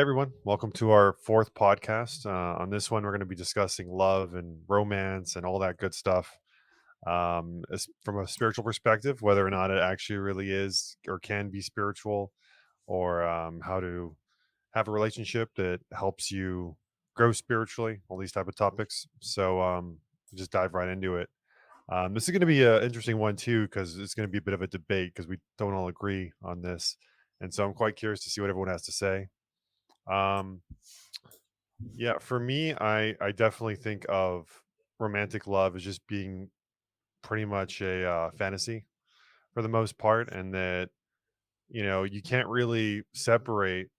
Hey everyone, welcome to our fourth podcast. On this one, we're going to be discussing love and romance and all that good stuff from a spiritual perspective, whether or not it actually really is or can be spiritual, or how to have a relationship that helps you grow spiritually, all these type of topics. So just dive right into it. This is going to be an interesting one too, because it's going to be a bit of a debate because we don't all agree on this. And so I'm quite curious to see what everyone has to say. Um, Yeah, for me, I definitely think of romantic love as just being pretty much a fantasy for the most part, and that you can't really separate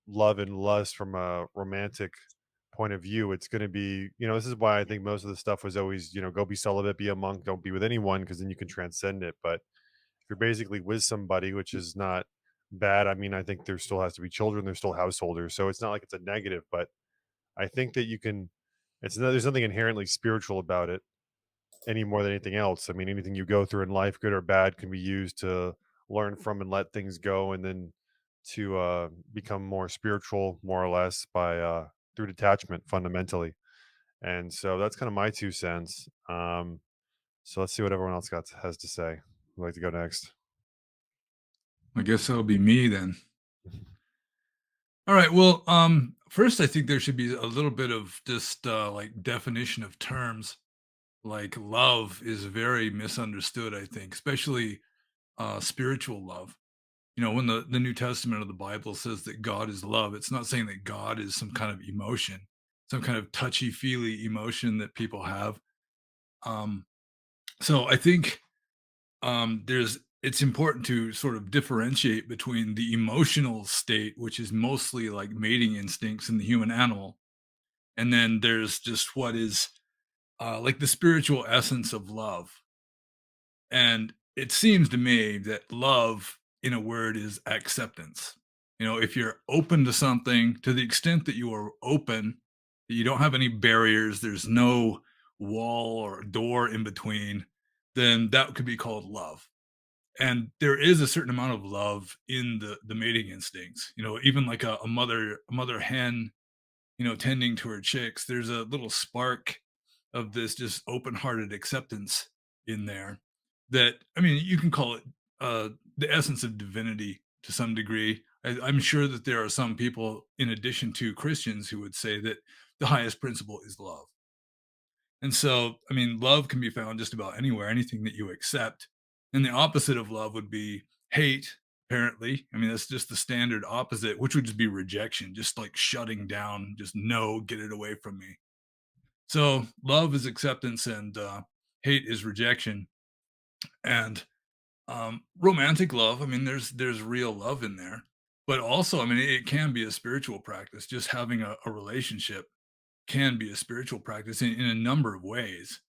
love and lust from a romantic point of view. It's going to be, this is why I think most of the stuff was always, go be celibate, be a monk, don't be with anyone, because then you can transcend it. But if you're basically with somebody, which is not bad, I mean, I think there still has to be children, there's still householders, so it's not like it's a negative, but I think that you can there's nothing inherently spiritual about it any more than anything else. I mean, anything you go through in life, good or bad, can be used to learn from and let things go, and then to become more spiritual, more or less, by through detachment, fundamentally. And so that's kind of my 2 cents. So let's see what everyone else got has to say. Who'd like to go next? I guess that'll be me then. All right. Well, first, I think there should be a little bit of just like definition of terms. Like love is very misunderstood, I think, especially spiritual love. When the New Testament of the Bible says that God is love, it's not saying that God is some kind of emotion, some kind of touchy feely emotion that people have. Um, so I think there's it's important to sort of differentiate between the emotional state, which is mostly like mating instincts in the human animal, and then there's just what is like the spiritual essence of love. And it seems to me that love, in a word, is acceptance. If you're open to something, to the extent that you are open, that you don't have any barriers, there's no wall or door in between, then that could be called love. And there is a certain amount of love in the mating instincts. Even like a mother hen, tending to her chicks, there's a little spark of this just open-hearted acceptance in there that, I mean, you can call it the essence of divinity to some degree. I'm sure that there are some people, in addition to Christians, who would say that the highest principle is love. And so, I mean, love can be found just about anywhere, anything that you accept. And the opposite of love would be hate, apparently. I mean, that's just the standard opposite, which would just be rejection, just like shutting down, just no, get it away from me. So, love is acceptance and hate is rejection. And romantic love, I mean, there's real love in there. But also, I mean, it can be a spiritual practice. Just having a relationship can be a spiritual practice in a number of ways.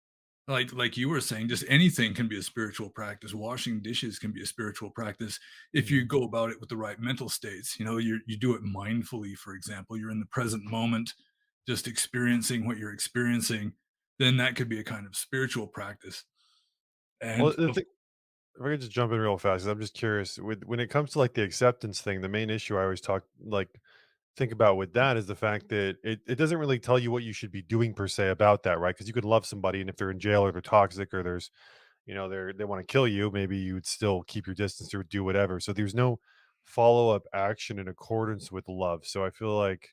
Like you were saying, just anything can be a spiritual practice. Washing dishes can be a spiritual practice if you Mhm. go about it with the right mental states. You do it mindfully, for example. You're in the present moment, just experiencing what you're experiencing. Then that could be a kind of spiritual practice. Well, And the thing, if I could just jump in real fast, 'cause I'm just curious. With when it comes to like the acceptance thing, the main issue I always think about with that is the fact that it doesn't really tell you what you should be doing per se about that, right? Because you could love somebody, and if they're in jail or they're toxic or there's, they want to kill you, maybe you would still keep your distance or do whatever. So there's no follow up action in accordance with love. So I feel like,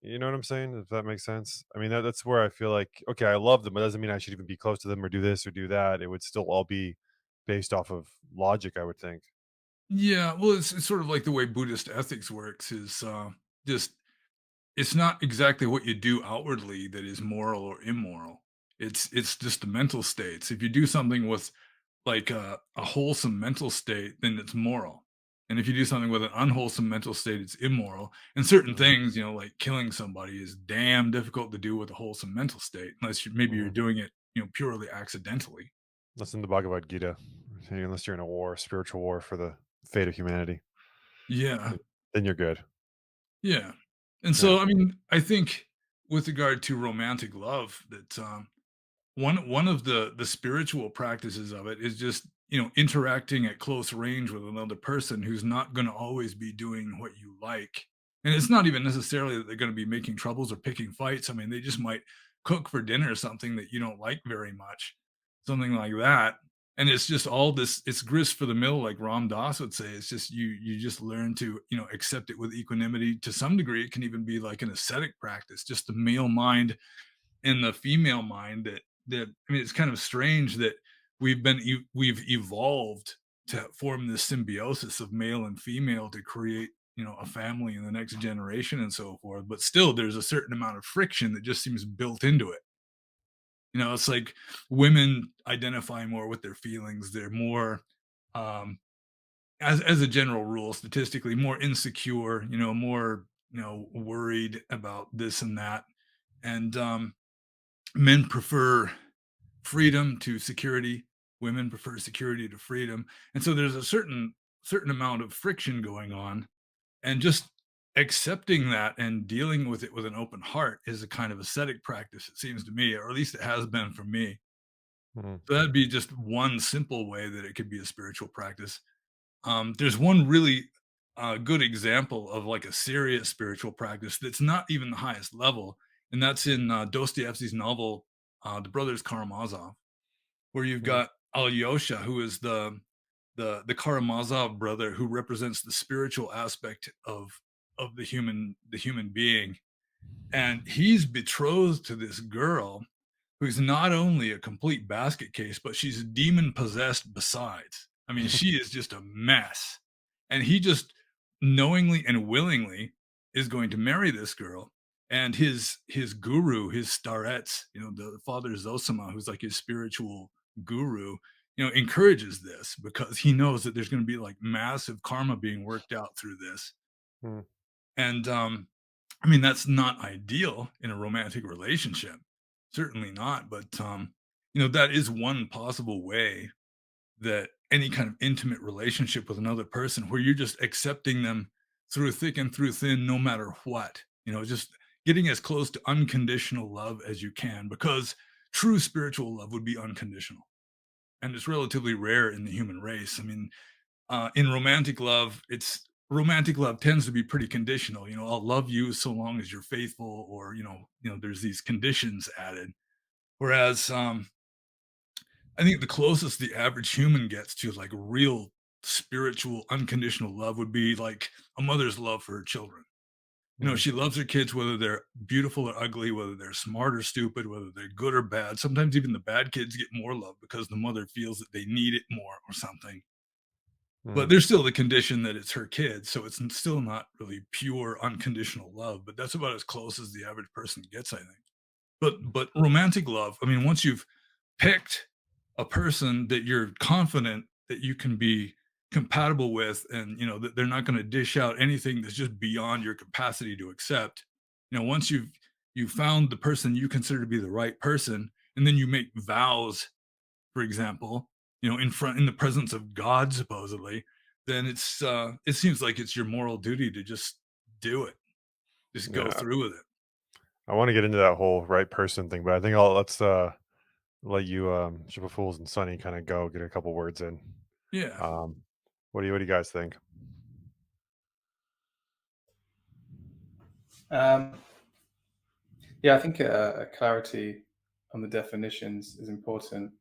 you know what I'm saying? If that makes sense. I mean, that's where I feel like, okay, I love them, but doesn't mean I should even be close to them or do this or do that. It would still all be based off of logic, I would think. yeah, well, it's sort of like the way Buddhist ethics works is just it's not exactly what you do outwardly that is moral or immoral. It's just the mental states. If you do something with like a wholesome mental state, then it's moral. And if you do something with an unwholesome mental state, it's immoral. And certain Mhm, things, like killing somebody, is damn difficult to do with a wholesome mental state, unless maybe you're mhm. doing it, purely accidentally. That's in the Bhagavad Gita. Hey, unless you're in a war, spiritual war for the fate of humanity, Yeah, then you're good. yeah. And Yeah. so, I mean, I think with regard to romantic love, that one of the spiritual practices of it is just interacting at close range with another person who's not going to always be doing what you like. And it's not even necessarily that they're going to be making troubles or picking fights. I mean, they just might cook for dinner something that you don't like very much, something like that. And it's just all this, it's grist for the mill, like Ram Dass would say. It's just you just learn to, accept it with equanimity. To some degree, it can even be like an ascetic practice, just the male mind in the female mind that I mean, it's kind of strange that we've evolved to form this symbiosis of male and female to create, a family in the next generation and so forth. But still, there's a certain amount of friction that just seems built into it. It's like women identify more with their feelings. They're more, um, as a general rule, statistically more insecure. More worried about this and that, and men prefer freedom to security. Women prefer security to freedom. And so there's a certain amount of friction going on. And just accepting that and dealing with it with an open heart is a kind of ascetic practice, it seems to me, or at least it has been for me. Mhm, So that'd be just one simple way that it could be a spiritual practice. There's one really good example of like a serious spiritual practice that's not even the highest level, and that's in Dostoevsky's novel, The Brothers Karamazov, where you've mhm, got Alyosha, who is the Karamazov brother who represents the spiritual aspect of the human being, and he's betrothed to this girl who's not only a complete basket case, but she's demon possessed besides. I mean, she is just a mess. And he just knowingly and willingly is going to marry this girl. And his guru, his starets, the father Zosima, who's like his spiritual guru, encourages this because he knows that there's going to be like massive karma being worked out through this. mhm. And I mean, that's not ideal in a romantic relationship. Certainly not, but that is one possible way that any kind of intimate relationship with another person where you're just accepting them through thick and through thin no matter what. Just getting as close to unconditional love as you can, because true spiritual love would be unconditional. And it's relatively rare in the human race. I mean, in romantic love tends to be pretty conditional. I'll love you so long as you're faithful, or there's these conditions added. Whereas I think the closest the average human gets to like real spiritual unconditional love would be like a mother's love for her children. Mhm, She loves her kids whether they're beautiful or ugly, whether they're smart or stupid, whether they're good or bad. Sometimes even the bad kids get more love because the mother feels that they need it more or something. But mhm. there's still the condition that it's her kid, so it's still not really pure unconditional love, but that's about as close as the average person gets, I think. But romantic love, I mean, once you've picked a person that you're confident that you can be compatible with, and that they're not going to dish out anything that's just beyond your capacity to accept. Once you've found the person you consider to be the right person, and then you make vows, for example, in the presence of God supposedly, then it seems like it's your moral duty to just do it. Just go Yeah, through with it. I wanna get into that whole right person thing, but I think let's, let you, Ship Fools and Sunny kinda go, get a couple words in. Yeah. Um, what do you guys think? Um, yeah, I think a clarity on the definitions is important.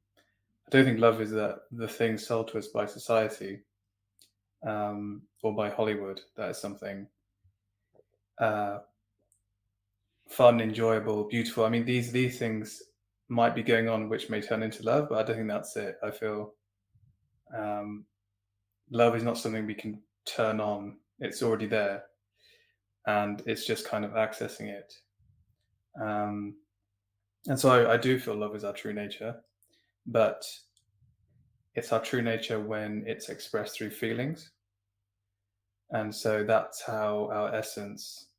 I don't think love is the thing sold to us by society or by Hollywood. That is something uh, fun, enjoyable, beautiful. I mean, these things might be going on which may turn into love, but I don't think that's it. I feel um, love is not something we can turn on. It's already there, and it's just kind of accessing it. Um, and so I do feel love is our true nature, but it's our true nature when it's expressed through feelings. And so that's how our essence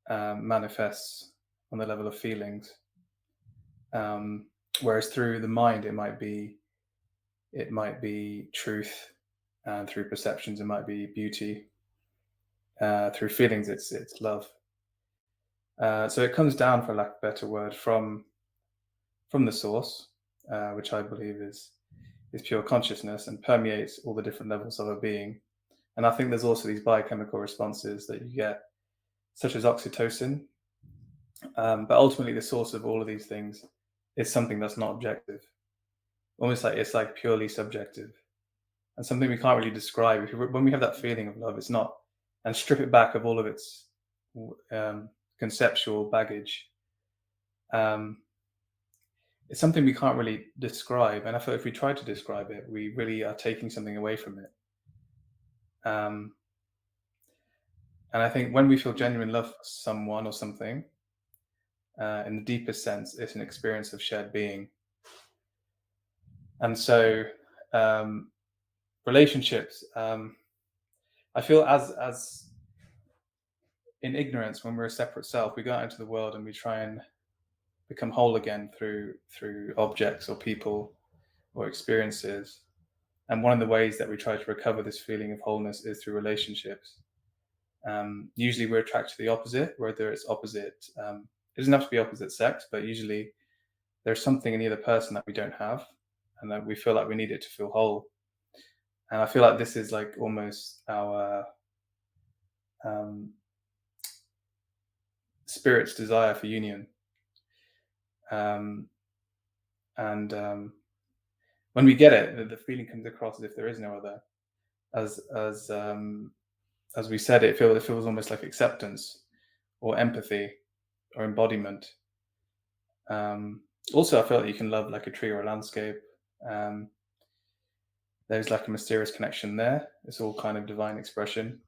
manifests on the level of feelings. Um, whereas through the mind, it might be truth, and through perceptions, it might be beauty. Through feelings, it's love. So it comes down, for lack of a better word, from the source, which I believe is pure consciousness and permeates all the different levels of our being. And I think there's also these biochemical responses that you get such as oxytocin. But ultimately, the source of all of these things is something that's not objective, almost like it's like purely subjective and something we can't really describe. When we have that feeling of love, it's not, and strip it back of all of its conceptual baggage. Um, it's something we can't really describe, and I feel if we try to describe it, we really are taking something away from it. Um, and I think when we feel genuine love for someone or something, in the deepest sense, it's an experience of shared being. And so, um, relationships, I feel as in ignorance, when we're a separate self, we go out into the world and we try and become whole again through objects or people or experiences. And one of the ways that we try to recover this feeling of wholeness is through relationships. Usually, we're attracted to the opposite, whether it's opposite. It doesn't have to be opposite sex, but usually there's something in the other person that we don't have, and that we feel like we need it to feel whole. And I feel like this is like almost our um, spirit's desire for union. Um, and when we get it, the feeling comes across as if there is no other. As as um, as we said, it feels almost like acceptance or empathy or embodiment. Also, I feel like you can love like a tree or a landscape. Um, there's like a mysterious connection there. It's all kind of divine expression.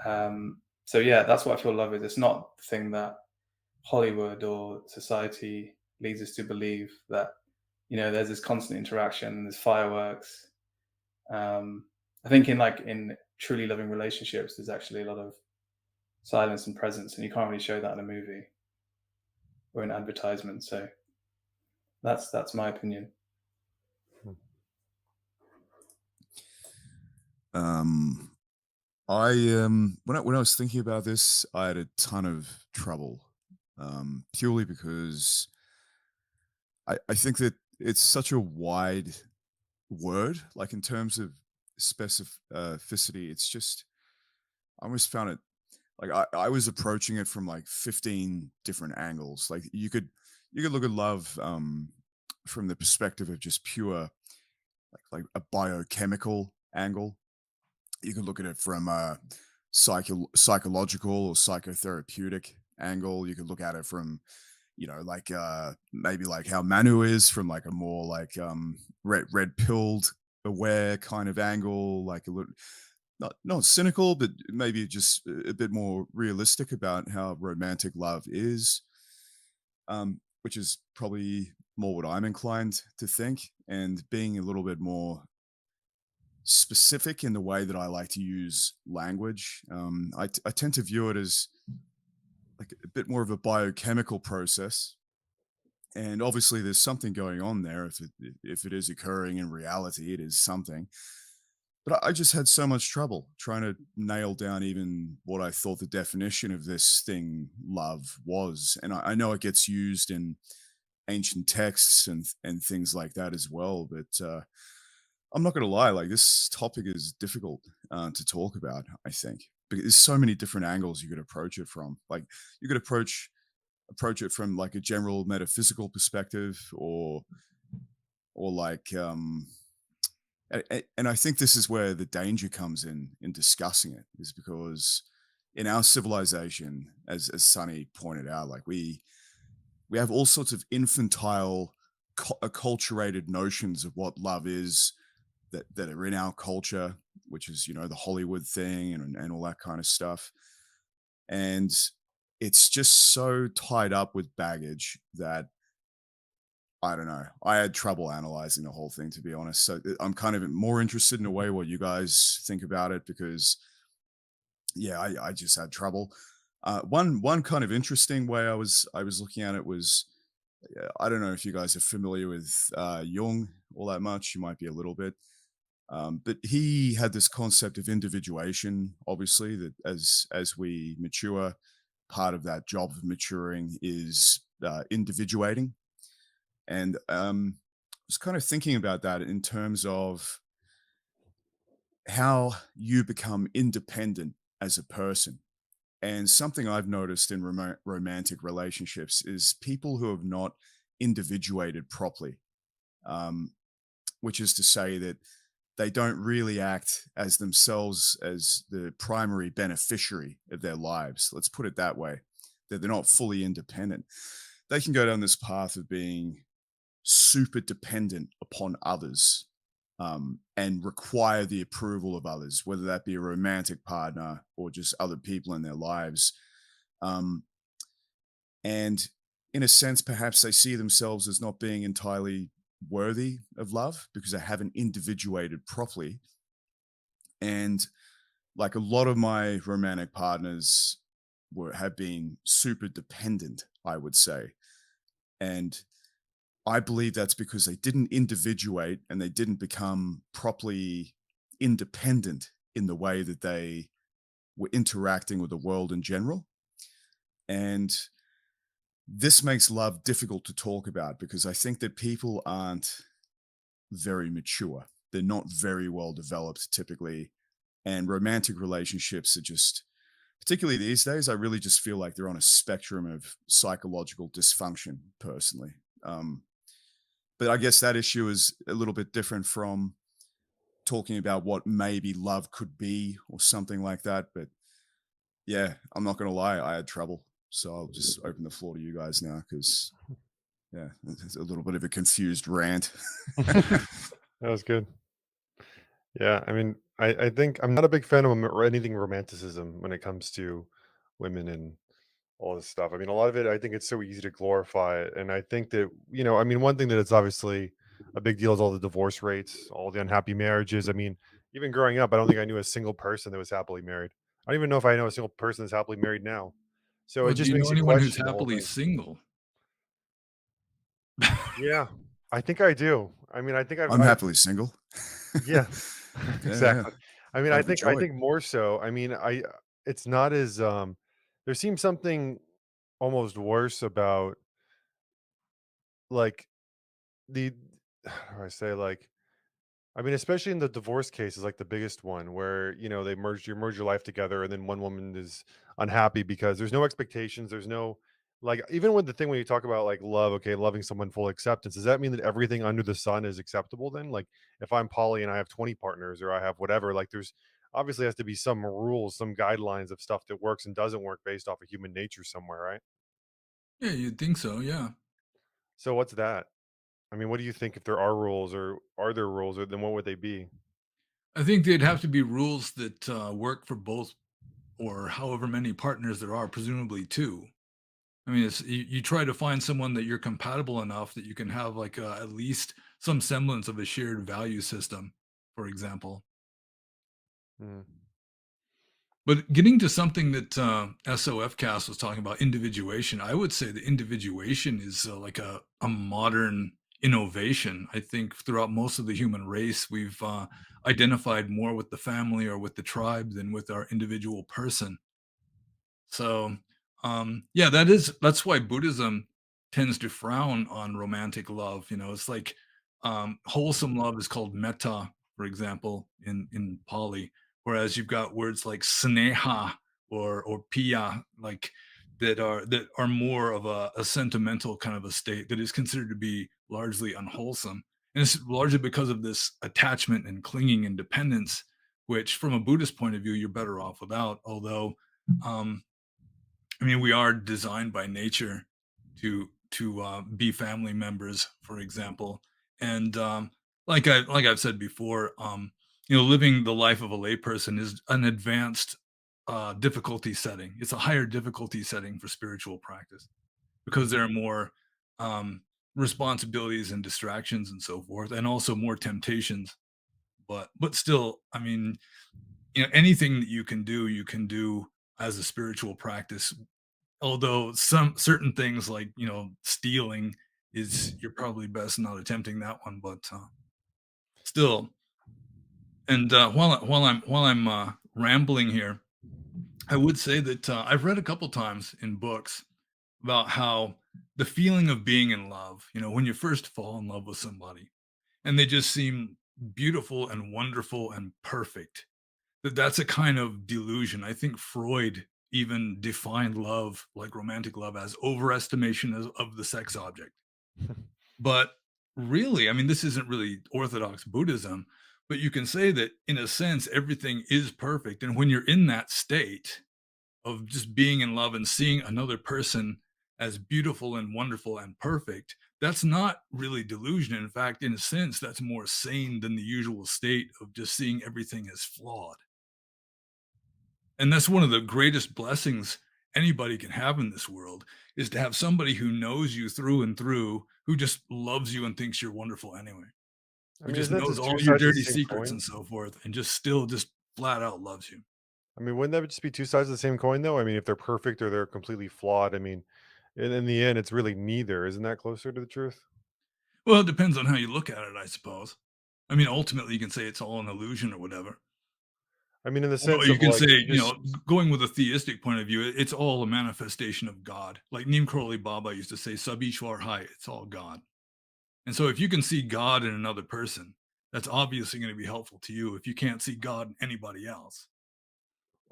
So yeah, that's what I feel love is. It's not the thing that Hollywood or society leads us to believe that there's this constant interaction, there's fireworks. Um, I think in truly loving relationships, there's actually a lot of silence and presence, and you can't really show that in a movie or an advertisement. So that's my opinion. Hmm. Um, when I was thinking about this, I had a ton of trouble, purely because I think that it's such a wide word, like in terms of specificity. It's just I almost found it like I was approaching it from like 15 different angles. Like you could look at love from the perspective of just pure like a biochemical angle. You could look at it from a psychological or psychotherapeutic angle. You could look at it from, like maybe like how Manu is from like a more like red pilled aware kind of angle, like a little not cynical, but maybe just a bit more realistic about how romantic love is, which is probably more what I'm inclined to think, and being a little bit more specific in the way that I like to use language. I tend to view it as like a bit more of a biochemical process, and obviously there's something going on there. If it is occurring in reality, it is something. But I just had so much trouble trying to nail down even what I thought the definition of this thing, love, was. And I know it gets used in ancient texts and things like that as well. But I'm not going to lie, like this topic is difficult to talk about. I think because there's so many different angles you could approach it from. Like you could approach it from like a general metaphysical perspective, or like and I think this is where the danger comes in discussing it, is because in our civilization, as Sunny pointed out, like we have all sorts of infantile acculturated notions of what love is, that are in our culture, which is the Hollywood thing and all that kind of stuff. And it's just so tied up with baggage that I don't know. I had trouble analyzing the whole thing, to be honest. So I'm kind of more interested in a way what you guys think about it, because yeah, I just had trouble. One kind of interesting way I was looking at it was, I don't know if you guys are familiar with Jung all that much. You might be a little bit. But he had this concept of individuation, obviously, that as we mature, part of that job of maturing is individuating. And I was kind of thinking about that in terms of how you become independent as a person. And something I've noticed in romantic relationships is people who have not individuated properly, um, which is to say that they don't really act as themselves as the primary beneficiary of their lives. Let's put it that way, that they're not fully independent. They can go down this path of being super dependent upon others, and require the approval of others, whether that be a romantic partner or just other people in their lives. Um, and in a sense, perhaps they see themselves as not being entirely worthy of love because they haven't individuated properly. And like a lot of my romantic partners have been super dependent, I would say. And I believe that's because they didn't individuate and they didn't become properly independent in the way that they were interacting with the world in general. And this makes love difficult to talk about because I think that people aren't very mature. They're not very well developed typically. And romantic relationships are just, particularly these days, I really just feel like they're on a spectrum of psychological dysfunction personally. But I guess that issue is a little bit different from talking about what maybe love could be or something like that. But yeah, I'm not going to lie, I had trouble. So I'll just open the floor to you guys now because, yeah, it's a little bit of a confused rant. That was good. Yeah, I mean, I think I'm not a big fan of anything romanticism when it comes to women and all this stuff. I mean, a lot of it, I think it's so easy to glorify it. And I think that, I mean, one thing that it's obviously a big deal is all the divorce rates, all the unhappy marriages. I mean, even growing up, I don't think I knew a single person that was happily married. I don't even know if I know a single person that's happily married now. So it Well, do just you know makes you anyone who's question the whole happily thing. single? Yeah, I think I do. I mean, I think I'm happily single. yeah, Yeah, yeah. exactly. I mean, I Overjoyed. think more so. I mean, it's not as there seems something almost worse about like the how do I say like I mean, especially in the divorce case is like the biggest one where, they merge your life together and then one woman is unhappy because there's no expectations, there's no like even with the thing when you talk about like love, okay, loving someone full acceptance, does that mean that everything under the sun is acceptable then? Like if I'm poly and I have 20 partners or I have whatever, like there's obviously has to be some rules, some guidelines of stuff that works and doesn't work based off of human nature somewhere, right? Yeah, you'd think so. Yeah. So what's that? I mean, what do you think if there are rules or are there rules or then what would they be? I think they'd have to be rules that work for both or however many partners there are, presumably two. I mean, you try to find someone that you're compatible enough that you can have like at least some semblance of a shared value system, for example. Mm, But getting to something that SOFcast was talking about, individuation, I would say that individuation is like a modern innovation. I think throughout most of the human race, we've identified more with the family or with the tribe than with our individual person. So, yeah, that's why Buddhism tends to frown on romantic love. It's like wholesome love is called metta, for example, in Pali, whereas you've got words like sneha or piya, like that are more of a sentimental kind of a state that is considered to be largely unwholesome, and it's largely because of this attachment and clinging and dependence, which, from a Buddhist point of view, you're better off without. Although um, I mean, we are designed by nature to be family members, for example, and like I've said before, living the life of a layperson is an advanced difficulty setting. It's a higher difficulty setting for spiritual practice because there are more um, responsibilities and distractions and so forth, and also more temptations. But still, I mean, anything that you can do as a spiritual practice. Although some certain things like, stealing is you're probably best not attempting that one, but, still. And, while I'm rambling here, I would say that, I've read a couple times in books about how the feeling of being in love, when you first fall in love with somebody and they just seem beautiful and wonderful and perfect, that's a kind of delusion. I think Freud even define love, like romantic love, as overestimation of the sex object. But really, I mean, this isn't really Orthodox Buddhism, but you can say that in a sense, everything is perfect. And when you're in that state of just being in love and seeing another person as beautiful and wonderful and perfect, that's not really delusion. In fact, in a sense, that's more sane than the usual state of just seeing everything as flawed. And that's one of the greatest blessings anybody can have in this world, is to have somebody who knows you through and through, who just loves you and thinks you're wonderful anyway, I who mean, just isn't that knows just two all your sides of the dirty same secrets coin? and so forth, and just still just flat out loves you. I mean, wouldn't that just be two sides of the same coin, though? I mean, if they're perfect or they're completely flawed, I mean, in the end, it's really neither. Isn't that closer to the truth? Well, it depends on how you look at it, I suppose. I mean, ultimately, you can say it's all an illusion or whatever. I mean, in the Or sense you of can like, say, if you just going with a theistic point of view, it's all a manifestation of God. Like Neem Karoli Baba used to say, Sab Ishwar Hai, it's all God. And so if you can see God in another person, that's obviously going to be helpful to you if you can't see God in anybody else.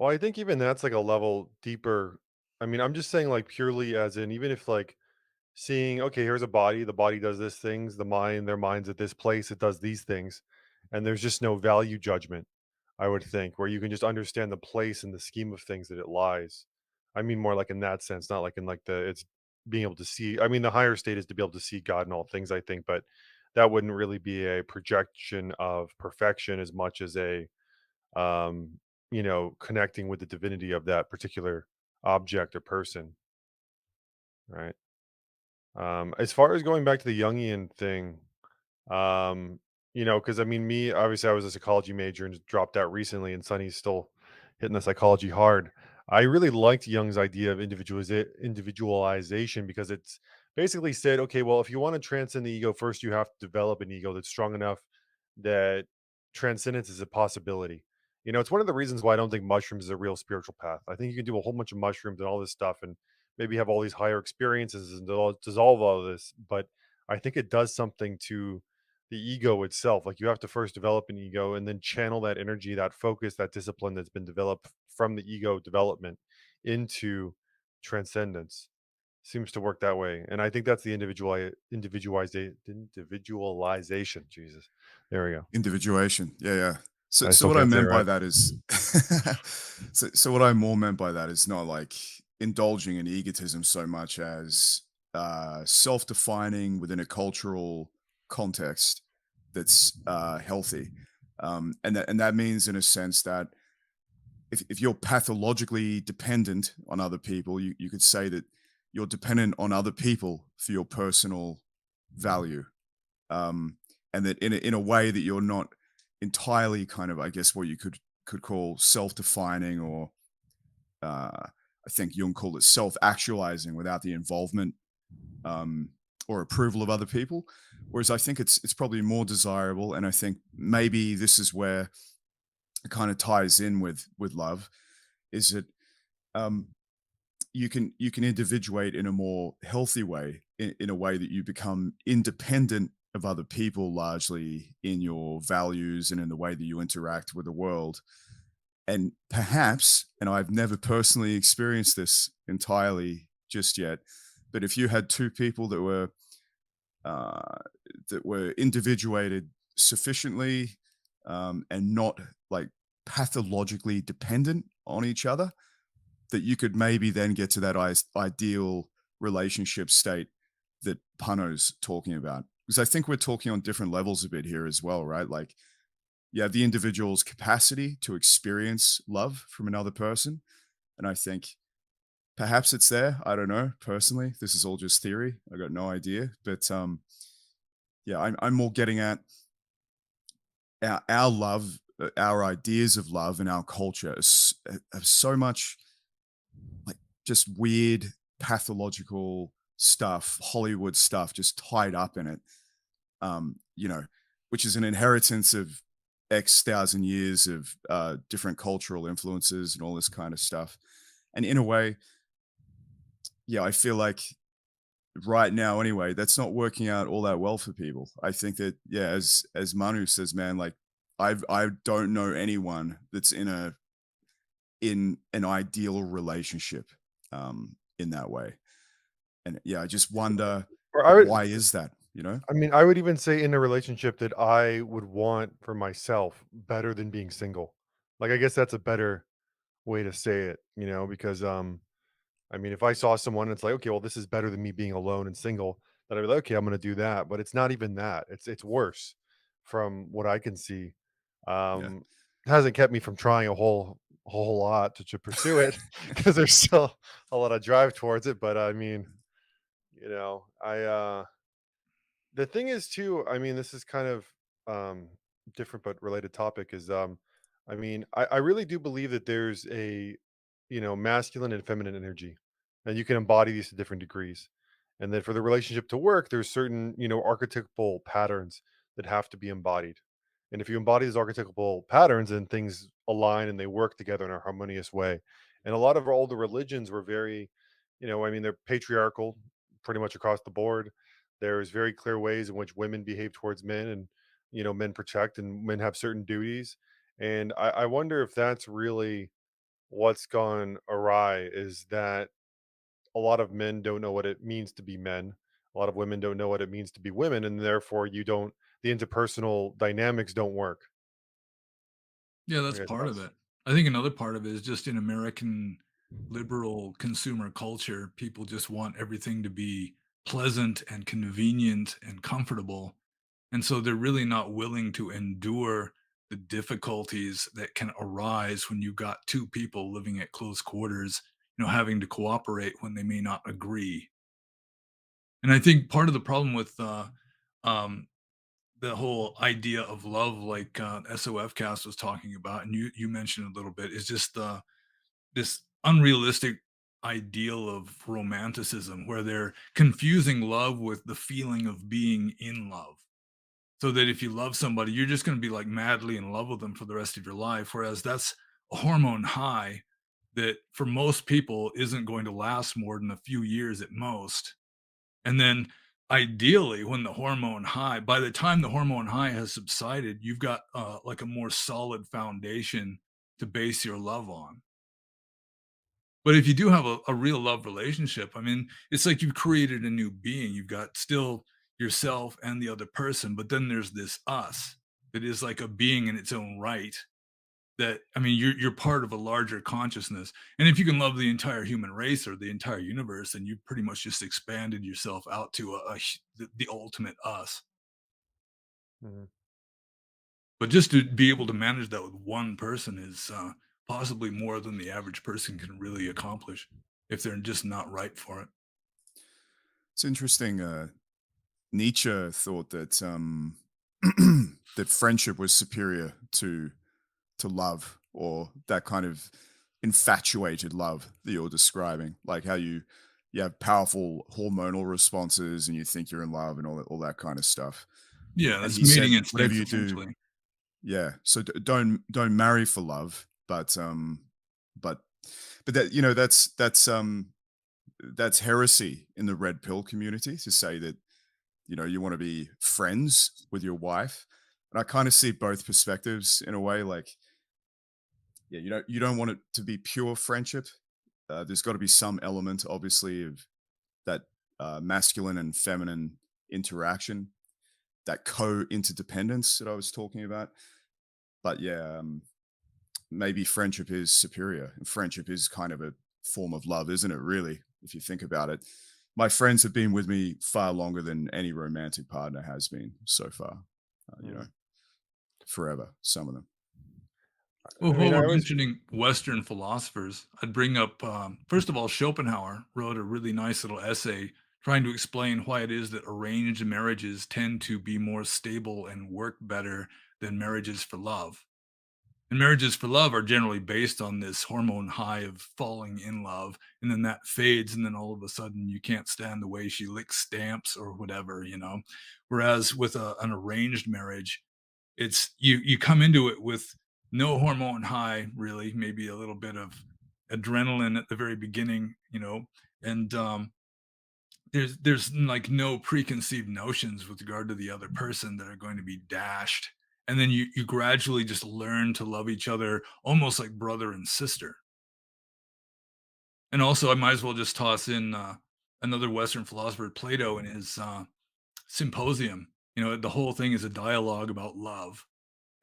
well, I think even that's like a level deeper. I mean, I'm just saying, like, purely as in, even if like seeing, okay, here's a body, the body does this things, the mind, their mind's at this place, it does these things, and there's just no value judgment, I would think, where you can just understand the place and the scheme of things that it lies. I mean, more like in that sense, not like in like the it's being able to see. I mean, the higher state is to be able to see God in all things, I think, but that wouldn't really be a projection of perfection as much as a um, connecting with the divinity of that particular object or person, right? As far as going back to the Jungian thing, um, because I mean, me, obviously, I was a psychology major and just dropped out recently, and Sonny's still hitting the psychology hard. I really liked Jung's idea of individualization because it's basically said, okay, well, if you want to transcend the ego, first you have to develop an ego that's strong enough that transcendence is a possibility. It's one of the reasons why I don't think mushrooms is a real spiritual path. I think you can do a whole bunch of mushrooms and all this stuff and maybe have all these higher experiences and dissolve all this, but I think it does something to the ego itself. Like you have to first develop an ego and then channel that energy, that focus, that discipline that's been developed from the ego development into transcendence. Seems to work that way. And I think that's the individualization. Jesus. There we go. Individuation. Yeah, yeah. So, I so still what I can't say it meant by right. that is, so what I more meant by that is not like indulging in egotism so much as self-defining within a cultural context that's healthy, and that means in a sense that if you're pathologically dependent on other people, you could say that you're dependent on other people for your personal value, um, and that in a way that you're not entirely kind of, I guess, what you could call self-defining, or I think Jung called it self-actualizing without the involvement um, or approval of other people. Whereas I think it's probably more desirable, and I think maybe this is where it kind of ties in with love, is that um, you can individuate in a more healthy way, in a way that you become independent of other people, largely in your values and in the way that you interact with the world. And perhaps, and I've never personally experienced this entirely just yet, but if you had two people uh, that were individuated sufficiently, and not like pathologically dependent on each other, that you could maybe then get to that ideal relationship state that Pano's talking about. Because I think we're talking on different levels a bit here as well, right? Like you have the individual's capacity to experience love from another person. And I think perhaps it's there. I don't know. Personally, this is all just theory. I got no idea. But yeah, I'm more getting at our love, our ideas of love and our culture have so much like just weird pathological stuff, Hollywood stuff just tied up in it. You know, which is an inheritance of X thousand years of different cultural influences and all this kind of stuff. And in a way, yeah, I feel like right now anyway, that's not working out all that well for people. I think that, yeah, as Manu says, man, like I don't know anyone that's in a in an ideal relationship in that way. And yeah, I just wonder Or I would why is that, you know? I mean, I would even say in a relationship that I would want for myself better than being single. Like, I guess that's a better way to say it, because, I mean, if I saw someone, it's like, okay, well, this is better than me being alone and single, then I'd be like, okay, I'm gonna do that. But it's not even that. It's worse from what I can see. Yeah. Um, hasn't kept me from trying a whole lot to pursue it because there's still a lot of drive towards it. But I mean, I the thing is too, I mean, this is kind of different but related topic is I mean, I really do believe that there's a masculine and feminine energy. And you can embody these to different degrees. And then for the relationship to work, there's certain, archetypal patterns that have to be embodied. And if you embody these archetypal patterns, then things align and they work together in a harmonious way. And a lot of all the religions were very, I mean, they're patriarchal pretty much across the board. There's very clear ways in which women behave towards men, and men protect and men have certain duties. And I wonder if that's really what's gone awry, is that a lot of men don't know what it means to be men. A lot of women don't know what it means to be women, and therefore the interpersonal dynamics don't work. Yeah, What that's are your guys' part of thoughts? it. I think another part of it is just in American liberal consumer culture, people just want everything to be pleasant and convenient and comfortable. And so they're really not willing to endure the difficulties that can arise when you've got two people living at close quarters, having to cooperate when they may not agree. And I think part of the problem with um, the whole idea of love, like SOF cast was talking about, and you mentioned a little bit, is just this unrealistic ideal of romanticism where they're confusing love with the feeling of being in love. So that if you love somebody, you're just going to be like madly in love with them for the rest of your life. Whereas that's a hormone high that for most people isn't going to last more than a few years at most. And then ideally, when the hormone high, by the time the hormone high has subsided, you've got like a more solid foundation to base your love on. But if you do have a real love relationship, I mean, it's like you've created a new being. You've got still yourself and the other person, but then there's this us that is like a being in its own right. That I mean, you're part of a larger consciousness. And if you can love the entire human race or the entire universe, then you've pretty much just expanded yourself out to the ultimate us. Mhm. But just to be able to manage that with one person is possibly more than the average person can really accomplish if they're just not right for it. It's interesting. Nietzsche thought that that friendship was superior to love, or that kind of infatuated love that you're describing, like how you have powerful hormonal responses and you think you're in love and all that kind of stuff. Yeah, And that's he mating said, whatever instincts you do, essentially. yeah. So don't marry for love, but but that that's heresy in the red pill community to say that you want to be friends with your wife. And I kind of see both perspectives in a way. Like, yeah, you don't want it to be pure friendship. There's got to be some element, obviously, of that masculine and feminine interaction, that co-interdependence that I was talking about. But yeah, maybe friendship is superior, and friendship is kind of a form of love, isn't it? Really, if you think about it. My friends have been with me far longer than any romantic partner has been so far. Mhm. Forever. Some of them. Well, I while mean, I we're always mentioning Western philosophers, I'd bring up, first of all, Schopenhauer wrote a really nice little essay trying to explain why it is that arranged marriages tend to be more stable and work better than marriages for love. And marriages for love are generally based on this hormone high of falling in love, and then that fades, and then all of a sudden you can't stand the way she licks stamps or whatever. Whereas with an arranged marriage, it's you come into it with no hormone high, really, maybe a little bit of adrenaline at the very beginning, and there's like no preconceived notions with regard to the other person that are going to be dashed. And then you gradually just learn to love each other almost like brother and sister. And also, I might as well just toss in another Western philosopher, Plato, in his Symposium. The whole thing is a dialogue about love.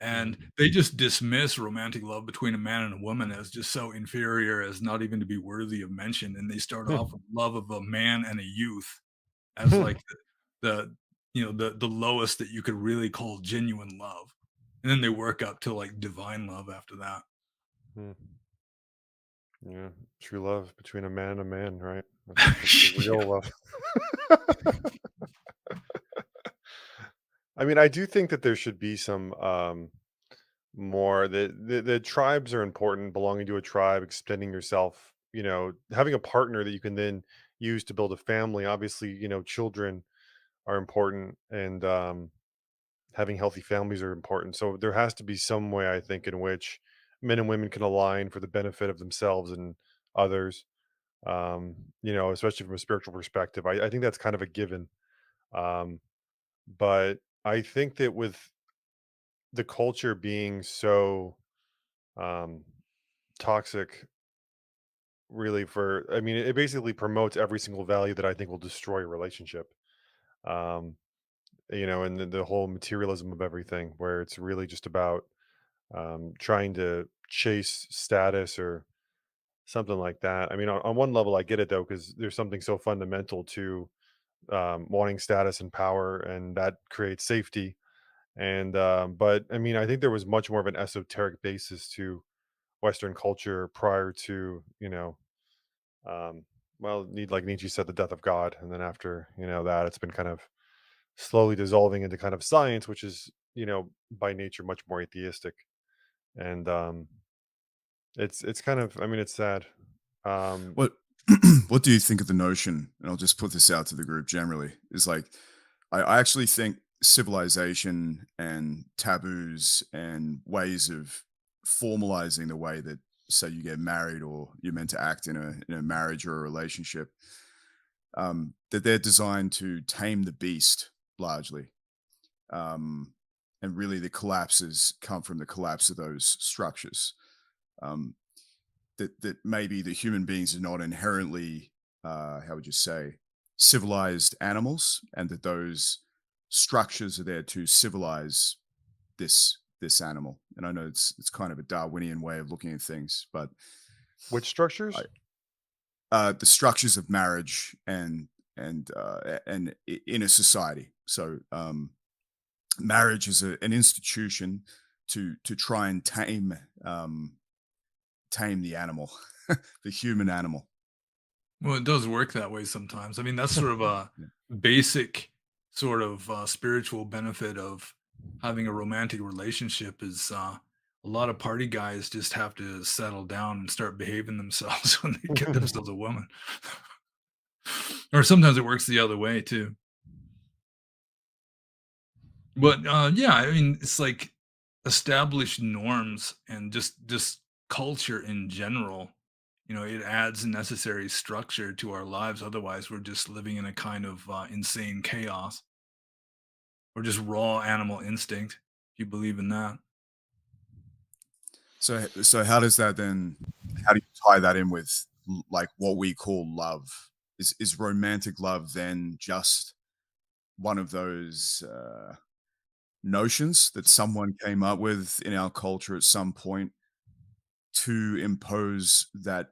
And Mhm. they just dismiss romantic love between a man and a woman as just so inferior as not even to be worthy of mention. And they start off with love of a man and a youth as like the the lowest that you could really call genuine love. And then they work up to like divine love after that. Hmm. Yeah, true love between a man and a man, right? That's the Yeah. real love. I mean, I do think that there should be some more the tribes are important, belonging to a tribe, extending yourself, having a partner that you can then use to build a family. Obviously, children are important, and having healthy families are important. So there has to be some way, I think, in which men and women can align for the benefit of themselves and others. Especially from a spiritual perspective. I think that's kind of a given. Um, but I think that with the culture being so um, toxic, really, I mean, it basically promotes every single value that I think will destroy a relationship. Um, and the whole materialism of everything, where it's really just about trying to chase status or something like that. I mean, on one level, I get it though, because there's something so fundamental to wanting status and power, and that creates safety. And but I mean, I think there was much more of an esoteric basis to Western culture prior to um, well, need like Nietzsche said, the death of God, and then after that, it's been kind of slowly dissolving into kind of science, which is by nature much more atheistic. And it's kind of, I mean, it's sad. Um, What what do you think of the notion? And I'll just put this out to the group generally. Is like I actually think civilization and taboos and ways of formalizing the way that say you get married or you're meant to act in a marriage or a relationship, that they're designed to tame the beast largely. Um, and really the collapses come from the collapse of those structures. Um, that maybe the human beings are not inherently, how would you say, civilized animals, and that those structures are there to civilize this animal. And I know it's kind of a Darwinian way of looking at things, but which I, structures? the structures of marriage in a society. So marriage is an institution to try and tame the animal, the human animal. Well, it does work that way sometimes. I mean, that's sort of a Yeah. basic sort of spiritual benefit of having a romantic relationship is a lot of party guys just have to settle down and start behaving themselves when they get themselves a woman. Or sometimes it works the other way too. But yeah, I mean, it's like established norms and just culture in general. It adds necessary structure to our lives. Otherwise, we're just living in a kind of insane chaos or just raw animal instinct. If you believe in that, So how does that then? How do you tie that in with like what we call love? Is romantic love then just one of those notions that someone came up with in our culture at some point to impose that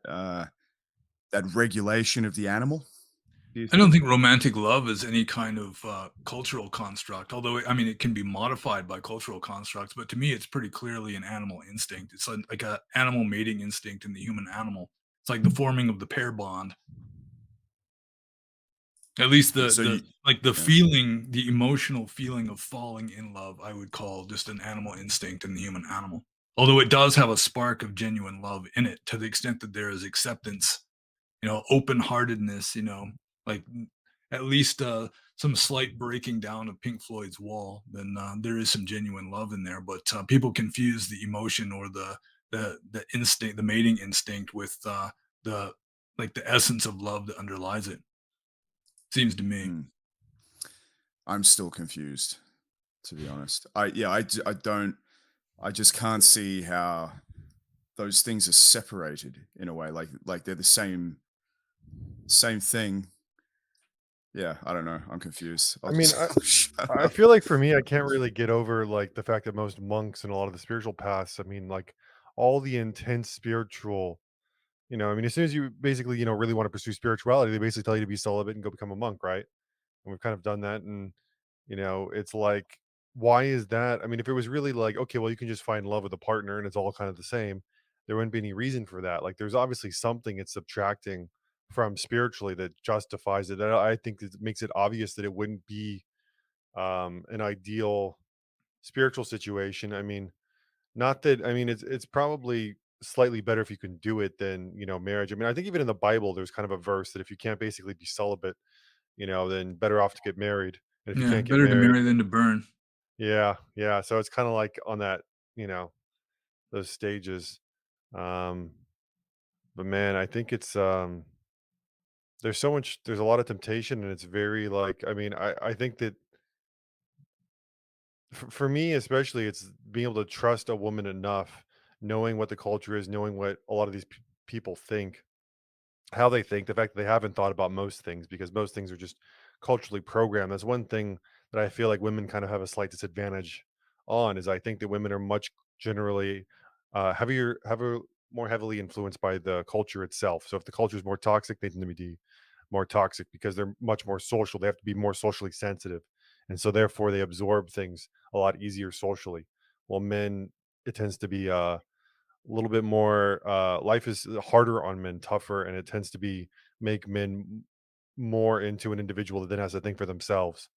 regulation of the animal? Do you I don't think? think romantic love is any kind of cultural construct. Although, I mean, it can be modified by cultural constructs. But to me, it's pretty clearly an animal instinct. It's like a animal mating instinct in the human animal. It's like the forming of the pair bond. At least So you, the yeah. feeling, the emotional feeling of falling in love, I would call just an animal instinct in the human animal. Although it does have a spark of genuine love in it, to the extent that there is acceptance, open-heartedness, like at least some slight breaking down of Pink Floyd's wall, then there is some genuine love in there. But people confuse the emotion or the instinct, the mating instinct, with the the essence of love that underlies it. Seems to me. Hmm, I'm still confused, to be honest. I don't. I just can't see how those things are separated in a way. Like they're the same Same thing. Yeah, I don't know. I'm confused. I I'll mean, just I I'll shut I up. feel like for me, I can't really get over like the fact that most monks and a lot of the spiritual paths, I mean, like all the intense spiritual, I mean, as soon as you basically, really want to pursue spirituality, they basically tell you to be celibate and go become a monk, right? And we've kind of done that. And, it's like, why is that? I mean, if it was really like, okay, well, you can just find love with a partner and it's all kind of the same, there wouldn't be any reason for that. Like, there's obviously something it's subtracting from spiritually that justifies it. That I think it makes it obvious that it wouldn't be an ideal spiritual situation. I mean, not that I mean it's probably slightly better if you can do it than, marriage. I mean, I think even in the Bible there's kind of a verse that if you can't basically be celibate, then better off to get married. And if you Yeah, can't get better to married, marry than to burn. yeah, yeah. So it's kind of like on that, those stages. Um, but man, I think it's there's a lot of temptation and it's very like I mean, I think that for me especially it's being able to trust a woman enough, knowing what the culture is, knowing what a lot of these people think, how they think, the fact that they haven't thought about most things because most things are just culturally programmed. That's one thing that I feel like women kind of have a slight disadvantage on is I think that women are much generally heavier more heavily influenced by the culture itself. So if the culture is more toxic, they tend to be more toxic because they're much more social. They have to be more socially sensitive. And so therefore they absorb things a lot easier socially. Well, men, it tends to be a little bit more life is harder on men, tougher, and it tends to be make men more into an individual that then has to think for themselves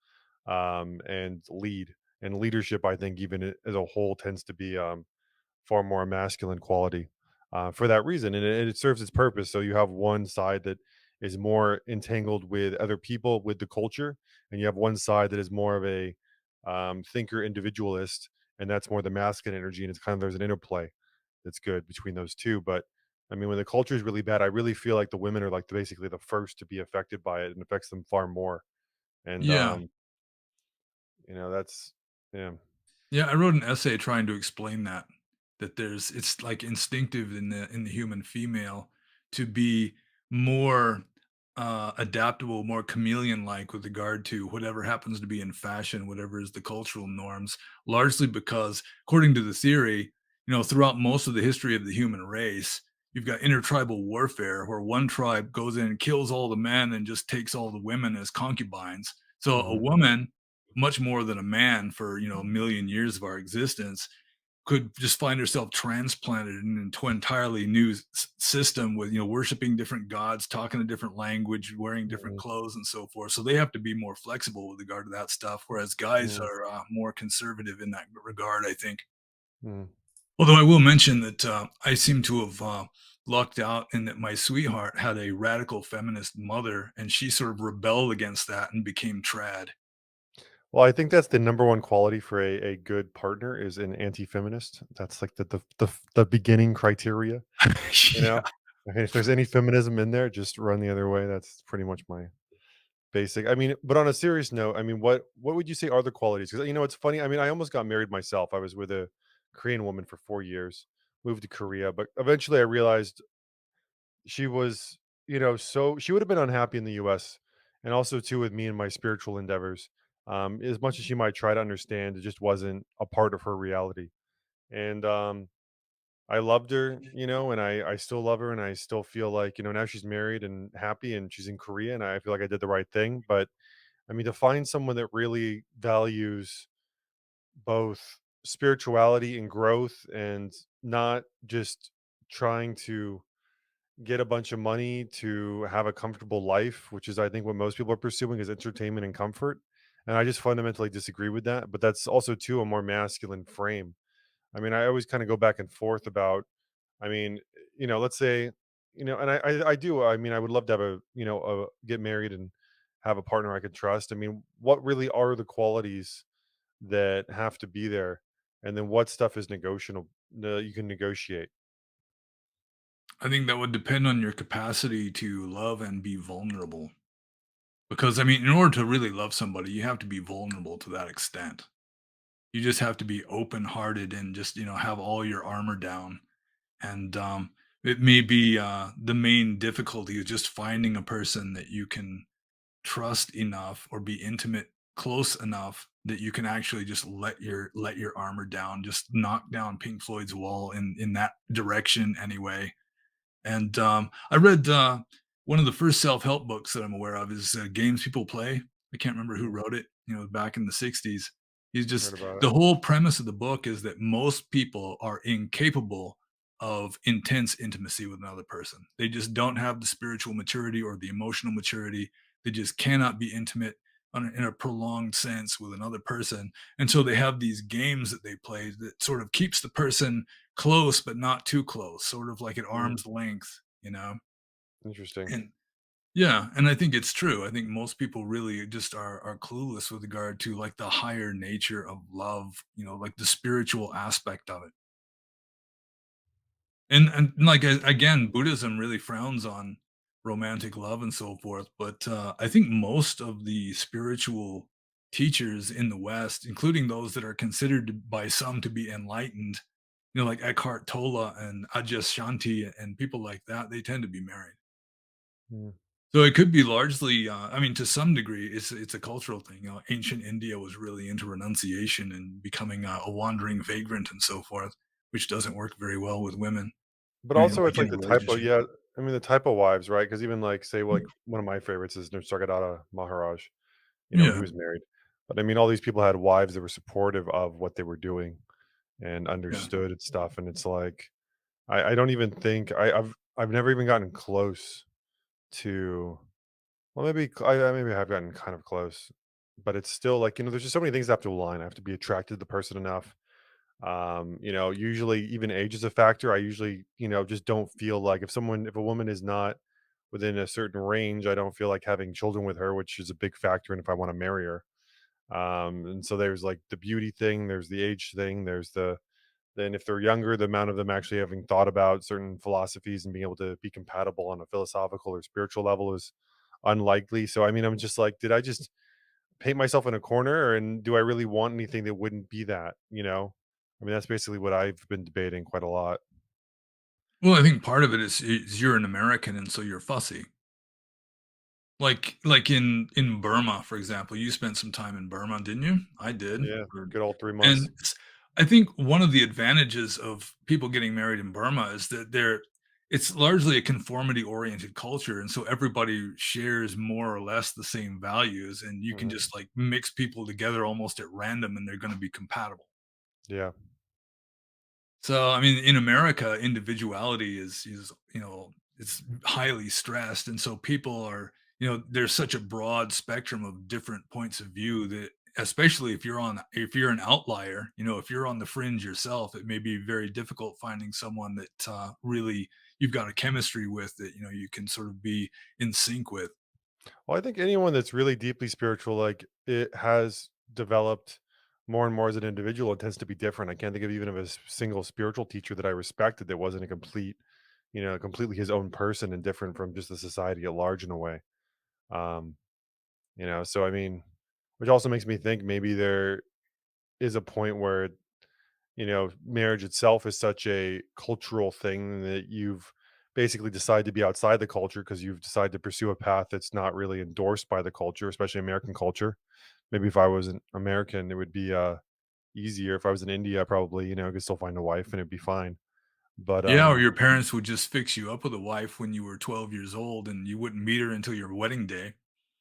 and lead. And leadership, I think, even as a whole, tends to be far more a masculine quality for that reason. And it serves its purpose. So you have one side that is more entangled with other people, with the culture, and you have one side that is more of a thinker, individualist, and that's more the masculine energy. And it's kind of there's an interplay that's good between those two. But I mean, when the culture is really bad, I really feel like the women are like basically the first to be affected by it and affects them far more. And Yeah. that's yeah. Yeah, I wrote an essay trying to explain that it's like instinctive in the human female to be more adaptable, more chameleon like with regard to whatever happens to be in fashion, whatever is the cultural norms, largely because according to the theory, throughout most of the history of the human race, you've got intertribal warfare where one tribe goes in and kills all the men and just takes all the women as concubines. So a Hmm. woman much more than a man for a million years of our existence could just find herself transplanted into an entirely new system with worshiping different gods, talking a different language, wearing different Hmm. clothes and so forth. So they have to be more flexible with regard to that stuff, whereas guys Hmm. are more conservative in that regard, I think. Hmm. Although I will mention that I seem to have lucked out in that my sweetheart had a radical feminist mother and she sort of rebelled against that and became trad. Well, I think that's the number one quality for a good partner is an anti-feminist. That's like the beginning criteria, you know? Yeah. Okay, if there's any feminism in there, just run the other way. That's pretty much my basic. I mean, but on a serious note, I mean, what would you say are the qualities? Because it's funny. I mean, I almost got married myself. I was with a Korean woman for 4 years, moved to Korea, but eventually I realized she was, so she would have been unhappy in the US and also too with me and my spiritual endeavors. As much as she might try to understand, it just wasn't a part of her reality. And I loved her, and I still love her and I still feel like, now she's married and happy and she's in Korea and I feel like I did the right thing. But I mean, to find someone that really values both spirituality and growth and not just trying to get a bunch of money to have a comfortable life, which is I think what most people are pursuing is entertainment and comfort. And I just fundamentally disagree with that. But that's also too a more masculine frame. I mean, I always kind of go back and forth about, I mean, let's say, and I do. I mean, I would love to have get married and have a partner I could trust. I mean, what really are the qualities that have to be there? And then what stuff is negotiable? You can negotiate. I think that would depend on your capacity to love and be vulnerable. Because, I mean, in order to really love somebody, you have to be vulnerable to that extent. You just have to be open hearted and just, have all your armor down. And It may be, the main difficulty is just finding a person that you can trust enough or be intimate close enough that you can actually just let your armor down, just knock down Pink Floyd's wall in that direction anyway. And I read one of the first self-help books that I'm aware of is Games People Play. I can't remember who Mhm. wrote it, back in the 60s. He's Heard just about it. the whole premise of the book is that most people are incapable of intense intimacy with another person. They just don't have the spiritual maturity or the emotional maturity. They just cannot be intimate in a prolonged sense with another person. And so they have these games that they play that sort of keeps the person close, but not too close, sort of like at Mm, arm's length. interesting. And yeah, and I think it's true. I think most people really just are clueless with regard to like the higher nature of love, like the spiritual aspect of it. And like again, Buddhism really frowns on romantic love and so forth, but I think most of the spiritual teachers in the West, including those that are considered by some to be enlightened, like Eckhart Tolle and Adyashanti and people like that, they tend to be married. Mm. So it could be largely, I mean, to some degree, it's a cultural thing. Ancient India was really into renunciation and becoming a wandering vagrant and so forth, which doesn't work very well with women. But I mean, also, like it's in like a the typo. relationship. Yeah, I mean the typo wives, right? Because even like say like one of my favorites is Nisargadatta Maharaj. He Yeah, was married, but I mean all these people had wives that were supportive of what they were doing and yeah. understood and stuff. And it's like I don't even think I've never even gotten close to. Well, maybe maybe I have gotten kind of close, but it's still like there's just so many things that have to align. I have to be attracted to the person enough. Usually even age is a factor. I usually just don't feel like if a woman is not within a certain range, I don't feel like having children with her, which is a big factor. And if I want to marry her, and so there's like the beauty thing, there's the age thing, there's the then if they're younger, the amount of them actually having thought about certain philosophies and being able to be compatible on a philosophical or spiritual level is unlikely. So I mean, I'm just like, did I just paint myself in a corner, and do I really want anything that wouldn't be that? I mean, that's basically what I've been debating quite a lot. Well, I think part of it is you're an American, and so you're fussy. Like in Burma, for example, you spent some time in Burma, didn't you? I did. Yeah, good old 3 months. And I think one of the advantages of people getting married in Burma is that it's largely a conformity oriented culture. And so everybody shares more or less the same values, and you can Mhm. just like mix people together almost at random and they're going to be compatible. Yeah. So, I mean, in America, individuality is it's highly stressed, and so people are there's such a broad spectrum of different points of view that especially if you're an outlier, if you're on the fringe yourself, it may be very difficult finding someone that really you've got a chemistry with that you can sort of be in sync with. Well, I think anyone that's really deeply spiritual, like it has developed more and more as an individual. It tends to be different. I can't think of even of a single spiritual teacher that I respected that wasn't a completely his own person and different from just the society at large in a way. Um, so I mean, which also makes me think maybe there is a point where marriage itself is such a cultural thing that you've basically decided to be outside the culture because you've decided to pursue a path that's not really endorsed by the culture, especially American culture. Maybe if I was an American, it would be easier. If I was in India, I probably, could still find a wife and it'd be fine. But Yeah, or your parents would just fix you up with a wife when you were 12 years old and you wouldn't meet her until your wedding day.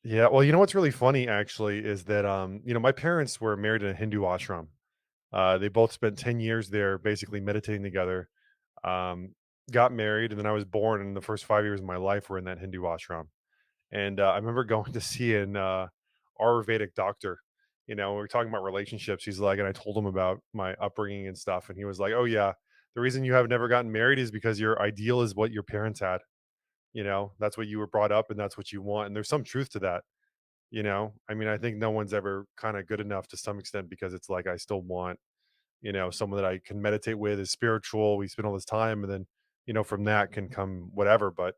yeah, well, what's really funny actually is that my parents were married in a Hindu ashram. They both spent 10 years there basically meditating together. Um, got married, and then I was born, and the first 5 years of my life were in that Hindu ashram. And I remember going to see an Ayurvedic doctor. We were talking about relationships. He's like, and I told him about my upbringing and stuff, and he was like, "Oh yeah, the reason you have never gotten married is because your ideal is what your parents had. That's what you were brought up, and that's what you want. And there's some truth to that. I mean, I think no one's ever kind of good enough to some extent because it's like I still want someone that I can meditate with is spiritual. We spend all this time, and then from that can come whatever. But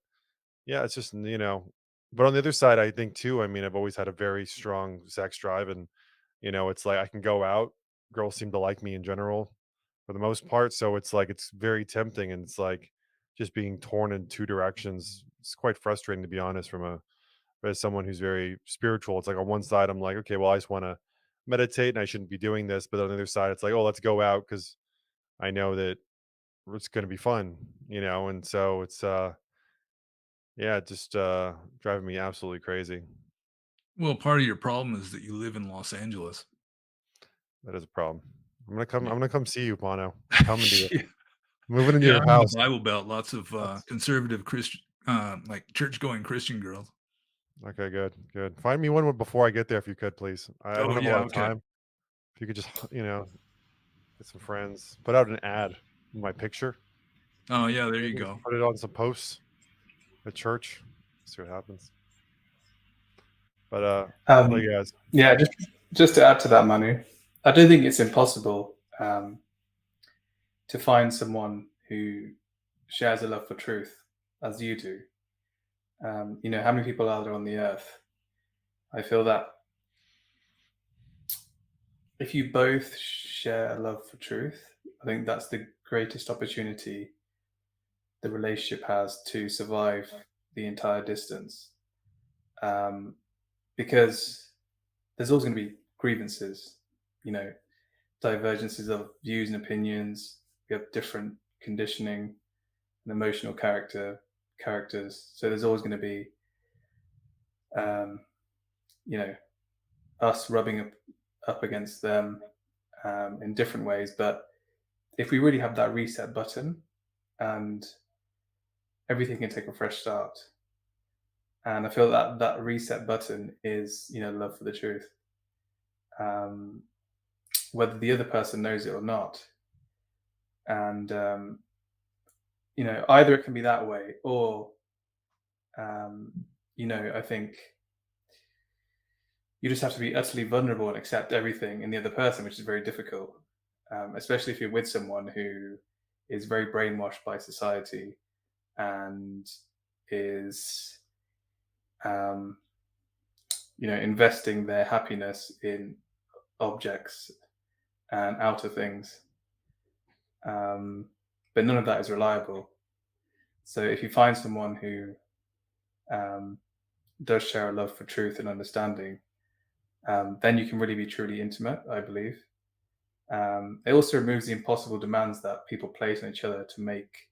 yeah, it's just but on the other side, I think too. I mean, I've always had a very strong sex drive, and it's like I can go out. Girls seem to like me in general for the most part, so it's like it's very tempting, and it's like just being torn in two directions. It's quite frustrating, to be honest, from a as someone who's very spiritual. It's like on one side, I'm like, okay, well, I just want to meditate and I shouldn't be doing this. But on the other side, it's like, oh, let's go out because I know that it's going to be fun, And so it's, yeah, just driving me absolutely crazy. Well, part of your problem is that you live in Los Angeles. That is a problem. I'm gonna come. Yeah. I'm gonna come see you, Pano. I'm coming to you. Yeah. Moving into Yeah, your I'm in the house. Bible Belt. Lots of That's conservative Christian, like church-going Christian girls. okay. Good. Good. Find me one before I get there, if you could, please. I don't Oh have a yeah, lot of okay. time. If you could just, get some friends, put out an ad in my picture, Oh yeah, there you maybe go. put it on some posts at church. See what happens. But well, Um, you guys. yeah, just to add to that, Manu, I don't think it's impossible to find someone who shares a love for truth as you do. How many people are there on the earth? I feel that if you both share a love for truth, I think that's the greatest opportunity the relationship has to survive the entire distance. Um, because there's always going to be grievances, you know, divergences of views and opinions. We have different conditioning and emotional characters. So there's always going to be, um, you know, us rubbing up against them in different ways. But if we really have that reset button, and everything can take a fresh start. And I feel that that reset button is, love for the truth. Um, Whether the other person knows it or not. And either it can be that way, or I think you just have to be utterly vulnerable and accept everything in the other person, which is very difficult, especially if you're with someone who is very brainwashed by society and is, um, investing their happiness in objects and outer things. But none of that is reliable. So if you find someone who um, does share a love for truth and understanding, then you can really be truly intimate, I believe. It also removes the impossible demands that people place on each other to make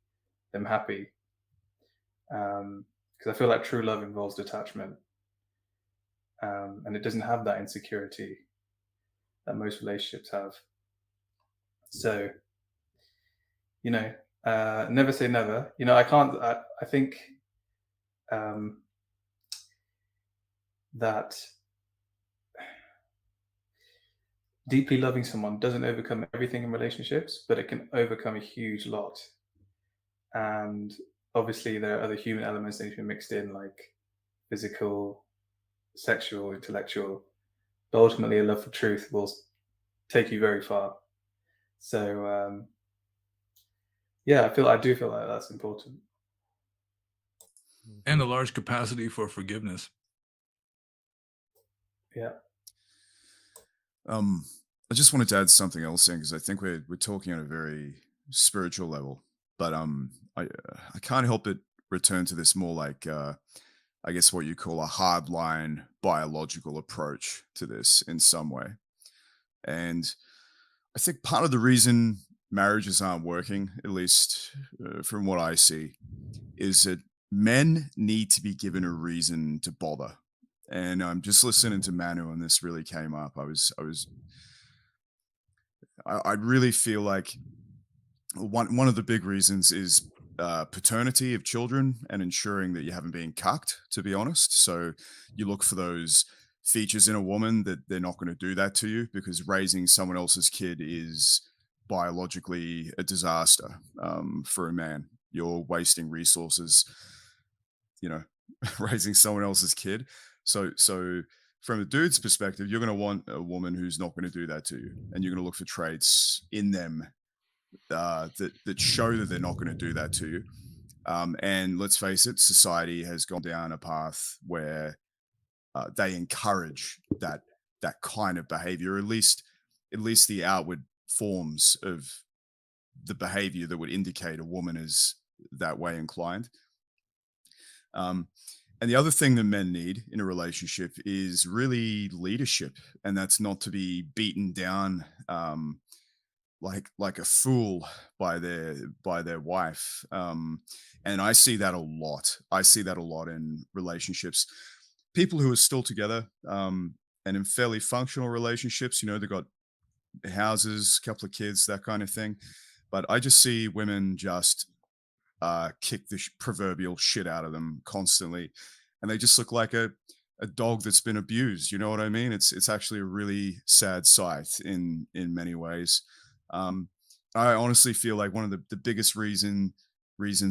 them happy. Because I feel like true love involves detachment, and it doesn't have that insecurity that most relationships have. So, never say never. I can't. I think um, that deeply loving someone doesn't overcome everything in relationships, but it can overcome a huge lot. And obviously, there are other human elements that need to be mixed in, like physical, sexual, intellectual. But ultimately, a love for truth will take you very far. So, yeah, I do feel like that's important. And a large capacity for forgiveness. Yeah. I just wanted to add something else in because I think we're talking on a very spiritual level, but I can't help but return to this more like I guess what you call a hardline biological approach to this in some way. And I think part of the reason marriages aren't working, at least from what I see, is that men need to be given a reason to bother. And I'm just listening to Manu, and this really came up. I really feel like one of the big reasons is paternity of children and ensuring that you haven't been cucked, to be honest. So you look for those features in a woman that they're not going to do that to you, because raising someone else's kid is biologically a disaster for a man. You're wasting resources, you know, raising someone else's kid. So from a dude's perspective, you're going to want a woman who's not going to do that to you, and you're going to look for traits in them that show that they're not going to do that to you. And let's face it, society has gone down a path where they encourage that kind of behavior, at least the outward forms of the behavior that would indicate a woman is that way inclined. Um, and the other thing that men need in a relationship is really leadership, and that's not to be beaten down like a fool by their wife. And I see that a lot. I see that a lot in relationships. People who are still together and in fairly functional relationships, they've got houses, couple of kids, that kind of thing. But I just see women just kick the proverbial shit out of them constantly, and they just look like a dog that's been abused. You know what I mean? It's actually a really sad sight in many ways. Um, I honestly feel like one of the biggest reasons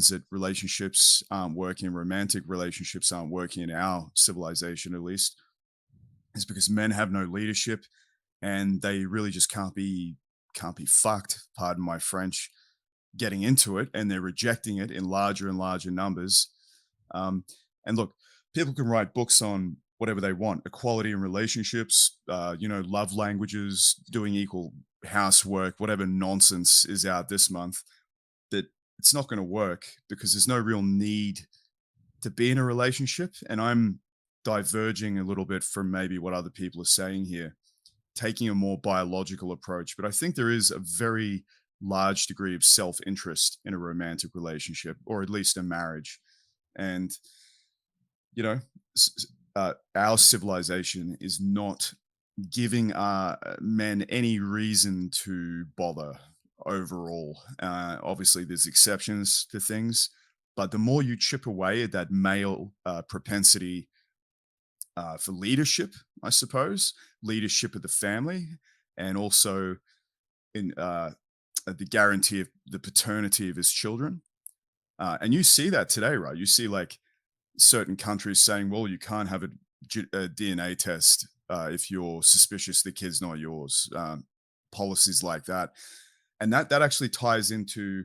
that relationships aren't working, romantic relationships aren't working in our civilization at least, is because men have no leadership and they really just can't be fucked. Pardon my French, getting into it, and they're rejecting it in larger and larger numbers. Um, and look, people can write books on whatever they want, equality in relationships, love languages, doing equal housework, whatever nonsense is out this month. But it's not going to work because there's no real need to be in a relationship. And I'm diverging a little bit from maybe what other people are saying here, taking a more biological approach. But I think there is a very large degree of self interest in a romantic relationship, or at least a marriage. And, you know, our civilization is not giving men any reason to bother overall. Obviously, there's exceptions to things, but the more you chip away at that male propensity for leadership, I suppose, leadership of the family, and also in the guarantee of the paternity of his children. And you see that today, right? You see like certain countries saying, well, you can't have a DNA test if you're suspicious the kid's not yours. Policies like that. And that actually ties into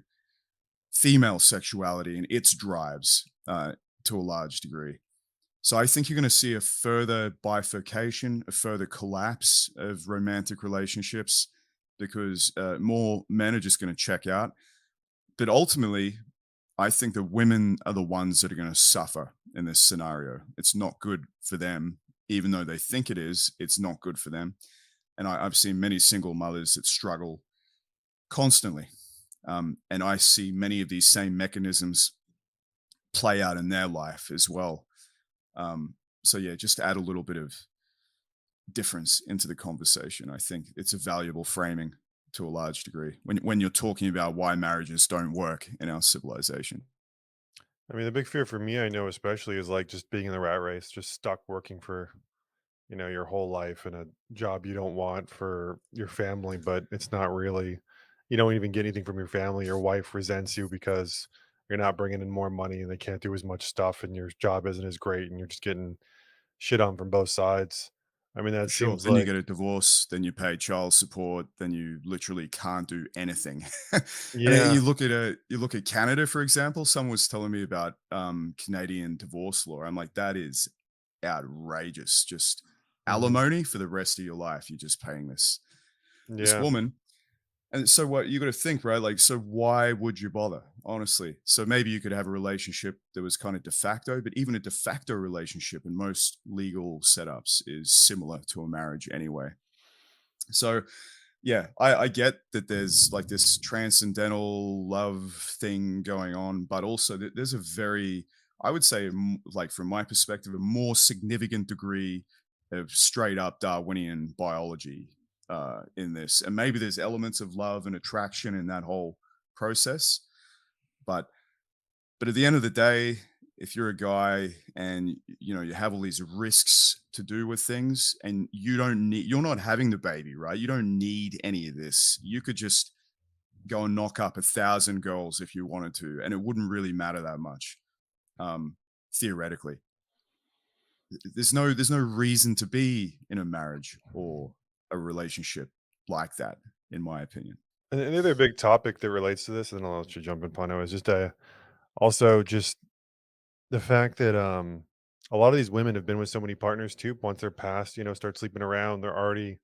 female sexuality and its drives to a large degree. So I think you're going to see a further bifurcation, a further collapse of romantic relationships because more men are just going to check out. But ultimately, I think the women are the ones that are going to suffer in this scenario. It's not good for them, even though they think it is. It's not good for them. And I've seen many single mothers that struggle constantly. And I see many of these same mechanisms play out in their life as well. So yeah, just to add a little bit of difference into the conversation, I think it's a valuable framing to a large degree when you're talking about why marriages don't work in our civilization. I mean, the big fear for me, I know especially, is like just being in the rat race, just stuck working for, your whole life in a job you don't want for your family, but it's not really, you don't even get anything from your family. Your wife resents you because you're not bringing in more money and they can't do as much stuff and your job isn't as great and you're just getting shit on from both sides. I mean, For that sure. seems Then you like, get a divorce, then you pay child support, then you literally can't do anything. And then yeah. you look at Canada, for example. Someone was telling me about Canadian divorce law. I'm like, that is outrageous. Just Hmm. alimony for the rest of your life. You're just paying this Yeah. woman. And so what you got to think, right? Like, so why would you bother? Honestly. So maybe you could have a relationship that was kind of de facto, but even a de facto relationship in most legal setups is similar to a marriage anyway. So yeah, I get that there's like this transcendental love thing going on, but also there's a very, I would say, like from my perspective, a more significant degree of straight up Darwinian biology in this. And maybe there's elements of love and attraction in that whole process, but at the end of the day, if you're a guy and you have all these risks to do with things and you're not having the baby, right? You don't need any of this. You could just go and knock up 1,000 girls if you wanted to, and it wouldn't really matter that much. Um, Theoretically, there's no reason to be in a marriage or a relationship like that, in my opinion. And another big topic that relates to this, and then I'll let you jump in, Pano, is just also just the fact that a lot of these women have been with so many partners too. Once they're past, start sleeping around, they're already,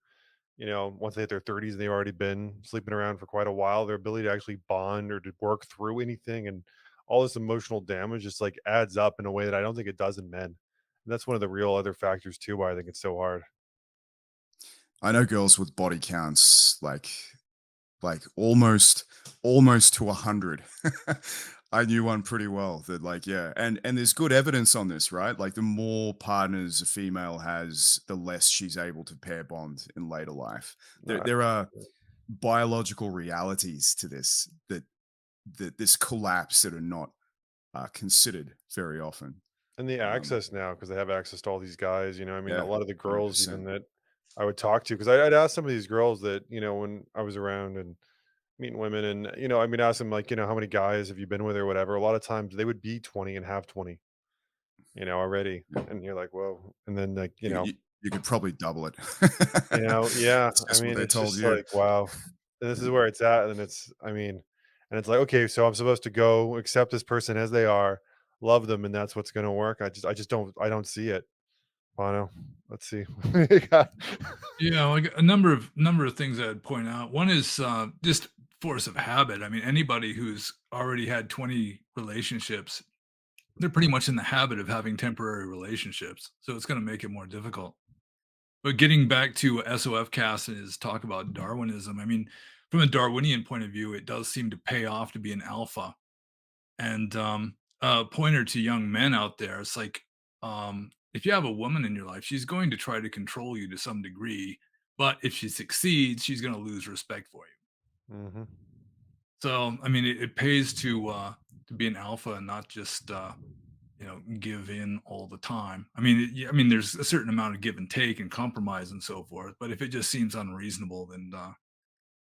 once they hit their 30s, they've already been sleeping around for quite a while. Their ability to actually bond or to work through anything and all this emotional damage just like adds up in a way that I don't think it does in men. And that's one of the real other factors too why I think it's so hard. I know girls with body counts like almost to 100. I knew one pretty well that like yeah, and there's good evidence on this, right? Like the more partners a female has, the less she's able to pair bond in later life. There Uh, there are biological realities to this that this collapse that are not considered very often. and the Um, access now because they have access to all these guys, I mean, a yeah, lot of the girls 100%. even that I would talk to because I'd ask some of these girls that, when I was around and meeting women and, I mean, ask them like, how many guys have you been with or whatever. A lot of times they would be 20 and have 20, already. Yeah. And you're like, whoa. And then like, You could probably double it. yeah, That's I just what mean, they it's told just you. like, wow. And this is Yeah. where it's at. And it's, I mean, and it's like, okay, so I'm supposed to go accept this person as they are, love them, and that's what's going to work. I just don't see it. Bono, let's see. Yeah. Yeah, like a number of things I'd point out. One is just force of habit. I mean, anybody who's already had 20 relationships, they're pretty much in the habit of having temporary relationships. So it's going to make it more difficult. But getting back to SOF cast and his talk about Darwinism, I mean, from a Darwinian point of view, it does seem to pay off to be an alpha. And a pointer to young men out there, it's like if you have a woman in your life, she's going to try to control you to some degree. But if she succeeds, she's going to lose respect for you. Hmm. So, I mean, it pays to be an alpha and not just give in all the time. I mean, I mean, there's a certain amount of give and take and compromise and so forth. But if it just seems unreasonable, then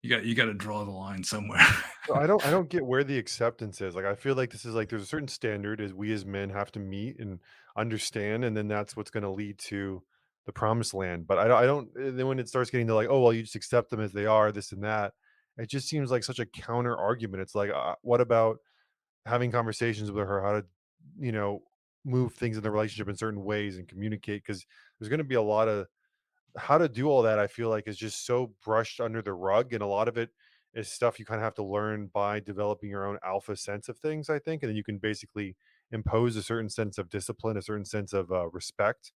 you got to draw the line somewhere. So I don't get where the acceptance is. Like I feel like this is like there's a certain standard as we as men have to meet and understand, and then that's what's going to lead to the promised land. But I don't. And then when it starts getting to like, oh well, you just accept them as they are, this and that, it just seems like such a counter argument. It's like, what about having conversations with her, how to, you know, move things in the relationship in certain ways and communicate? Because there's going to be a lot of how to do all that. I feel like is just so brushed under the rug, and a lot of it is stuff you kind of have to learn by developing your own alpha sense of things, I think, and then you can basically impose a certain sense of discipline, a certain sense of respect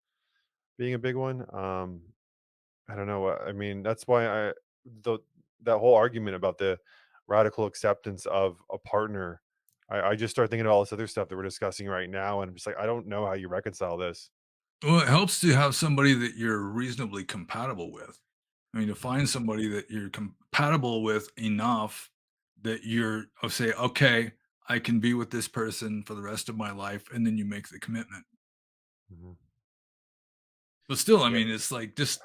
being a big one. I don't know, I mean, that's why the that whole argument about the radical acceptance of a partner, I just start thinking of all this other stuff that we're discussing right now, and I'm just like, I don't know how you reconcile this. Well, it helps to have somebody that you're reasonably compatible with. I mean, to find somebody that you're compatible with enough that say, okay, I can be with this person for the rest of my life, and then you make the commitment. Mhm. But still, I Yeah. mean, it's like just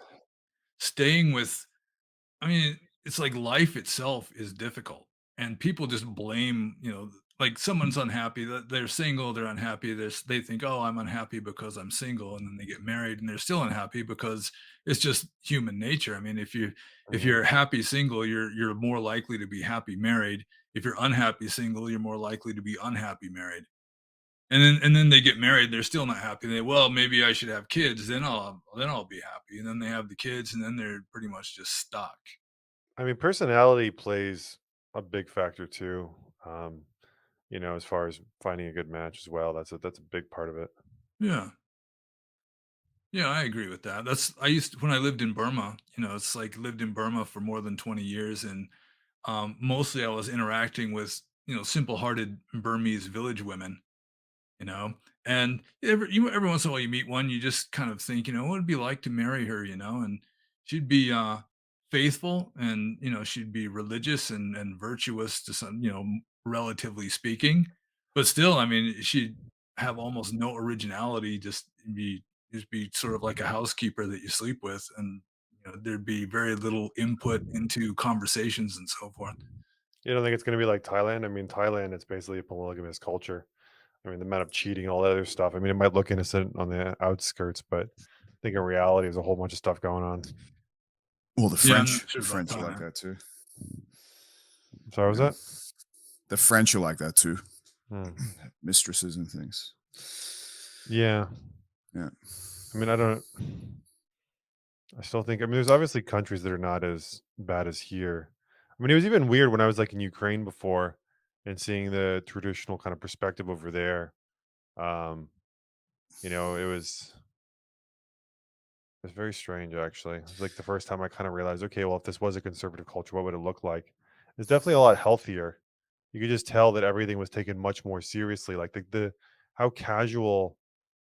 staying with I mean, it's like life itself is difficult, and people just blame, like someone's unhappy that they're single, they're unhappy. They think, oh, I'm unhappy because I'm single, and then they get married and they're still unhappy because it's just human nature. I mean, if Mhm. you're happy single, you're more likely to be happy married. If you're unhappy single, you're more likely to be unhappy married. And then they get married, they're still not happy. Well, maybe I should have kids, then I'll be happy. And then they have the kids, and then they're pretty much just stuck. I mean, personality plays a big factor too. Um, as far as finding a good match as well. That's a big part of it. Yeah. Yeah, I agree with that. I used when I lived in Burma, it's like lived in Burma for more than 20 years. And mostly I was interacting with, simple-hearted Burmese village women, you know. And every once in a while you meet one, you just kind of think, what would it be like to marry her, and she'd be faithful, and she'd be religious and virtuous to some, relatively speaking. But still, I mean, she'd have almost no originality, just be sort of like a housekeeper that you sleep with, and there'd be very little input into conversations and so forth. You don't think it's going to be like Thailand? I mean, Thailand, it's basically a polygamous culture. I mean, the amount of cheating, all that other stuff. I mean, it might look innocent on the outskirts, but I think in reality, there's a whole bunch of stuff going on. Well, Yeah, I'm not The sure about French are like Thailand. that too. So was Yeah, that? the French are like that too. Hmm. Mistresses and things. Yeah. Yeah. I mean, I don't. I still think. I mean, there's obviously countries that are not as bad as here. I mean, it was even weird when I was like in Ukraine before. and seeing the traditional kind of perspective over there. Um, it was very strange, actually. It was like the first time I kind of realized, okay, well, if this was a conservative culture, what would it look like? It's definitely a lot healthier. You could just tell that everything was taken much more seriously. Like the how casual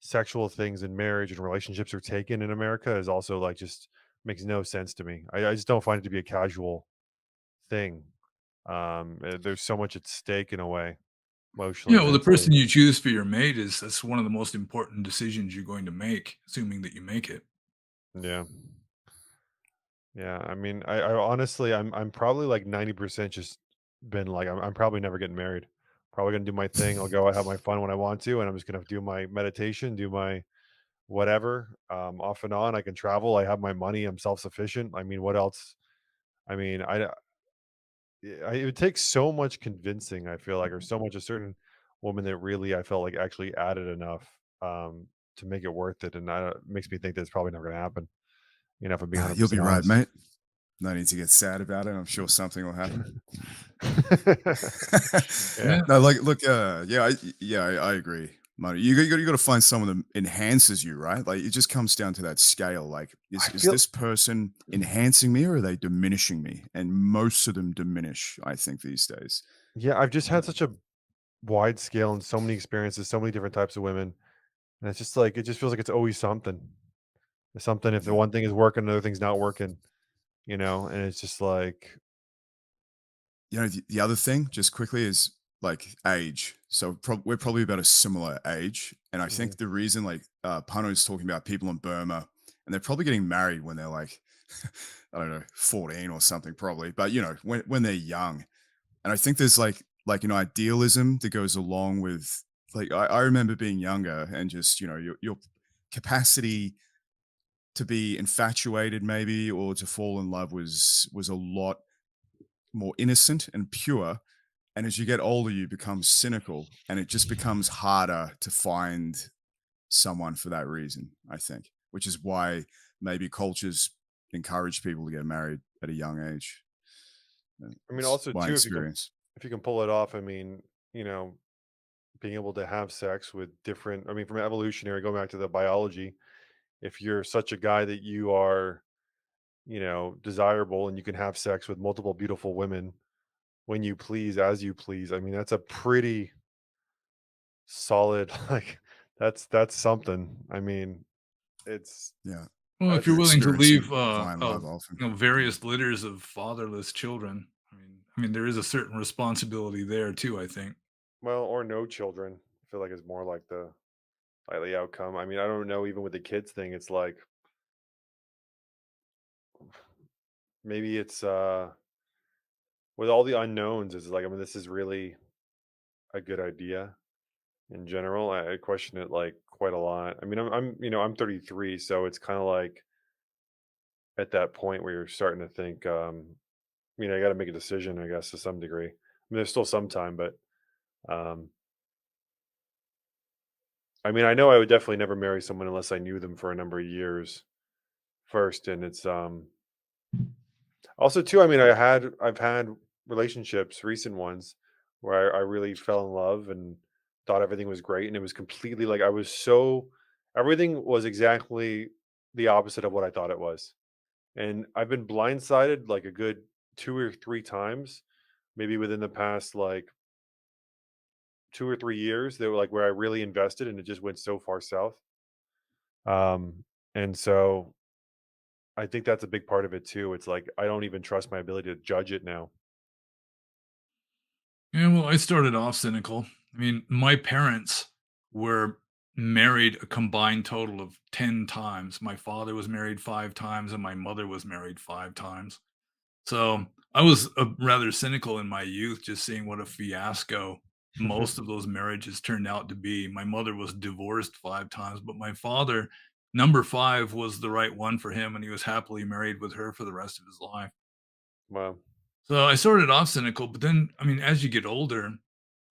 sexual things in marriage and relationships are taken in America is also like just makes no sense to me. I just don't find it to be a casual thing. There's so much at stake in a way, emotionally, Yeah, well, the mentally. person you choose for your mate is that's one of the most important decisions you're going to make, assuming that you make it. Yeah. Yeah, I mean, I honestly, I'm probably like 90% just been like, I'm probably never getting married. Probably gonna do my thing. I'll go out, have my fun when I want to, and I'm just gonna do my meditation, do my whatever. Off and on. I can travel. I have my money. I'm self sufficient. I mean, what else? I mean, it would take so much convincing. I feel like, or so much a certain woman that really I felt like actually added enough to make it worth it, and it makes me think that it's probably never gonna happen. If I'm being Ah, hundred you'll be percent right, honest. mate. No need to get sad about it. I'm sure something will happen. Yeah. Yeah. No, like, look, I agree, Marty. You got to find someone that enhances you, right? Like, it just comes down to that scale. Like, I is feel this person enhancing me or are they diminishing me? And most of them diminish, I think, these days. yeah, I've just had Um, such a wide scale and so many experiences, so many different types of women, and it's just like it just feels like it's always something. There's something if the yeah, one thing is working, another thing's not working, and it's just like, the other thing, just quickly, is like age. So we're probably about a similar age, and I mhm, think the reason, like, Pano is talking about people in Burma, and they're probably getting married when they're like, I don't know, 14 or something, probably. But when they're young, and I think there's like an idealism that goes along with, like, I remember being younger and just your capacity to be infatuated maybe or to fall in love was a lot more innocent and pure, and as you get older you become cynical and it just becomes harder to find someone for that reason, I think, which is why maybe cultures encourage people to get married at a young age. I mean, It's also my too, experience. if you can pull it off, I mean, you know, being able to have sex with different, I mean, from evolutionary, going back to the biology, if you're such a guy that you are, desirable and you can have sex with multiple beautiful women when you please, as you please, I mean, that's a pretty solid, like, that's something. I mean, it's Yeah, Well, if you're that's willing to leave, experiencing divine love often. various litters of fatherless children, I mean, there is a certain responsibility there too, I think. well, or no children. I feel like it's more like the likely outcome. I mean, I don't know, even with the kids thing, it's like maybe it's with all the unknowns, it's like, I mean, this is really a good idea in general. I question it like quite a lot. I mean, I'm 33, so it's kind of like at that point where you're starting to think, I got to make a decision, I guess, to some degree. I mean, there's still some time, but um, I mean, I know I would definitely never marry someone unless I knew them for a number of years first, and it's also too. I mean, I've had relationships, recent ones, where I really fell in love and thought everything was great, and it was completely like I was so everything was exactly the opposite of what I thought it was. And I've been blindsided like a good 2 or 3 times, maybe within the past, like, 2 or 3 years. They were, like, where I really invested and it just went so far south. And so I think that's a big part of it too. It's like, I don't even trust my ability to judge it now. Yeah, well, I started off cynical. I mean, my parents were married a combined total of 10 times. My father was married 5 times and my mother was married 5 times. So I was rather cynical in my youth, just seeing what a fiasco most of those marriages turned out to be. My mother was divorced 5 times, but my father, number 5, was the right one for him, and he was happily married with her for the rest of his life. Wow. So I started off cynical, but then, I mean, as you get older,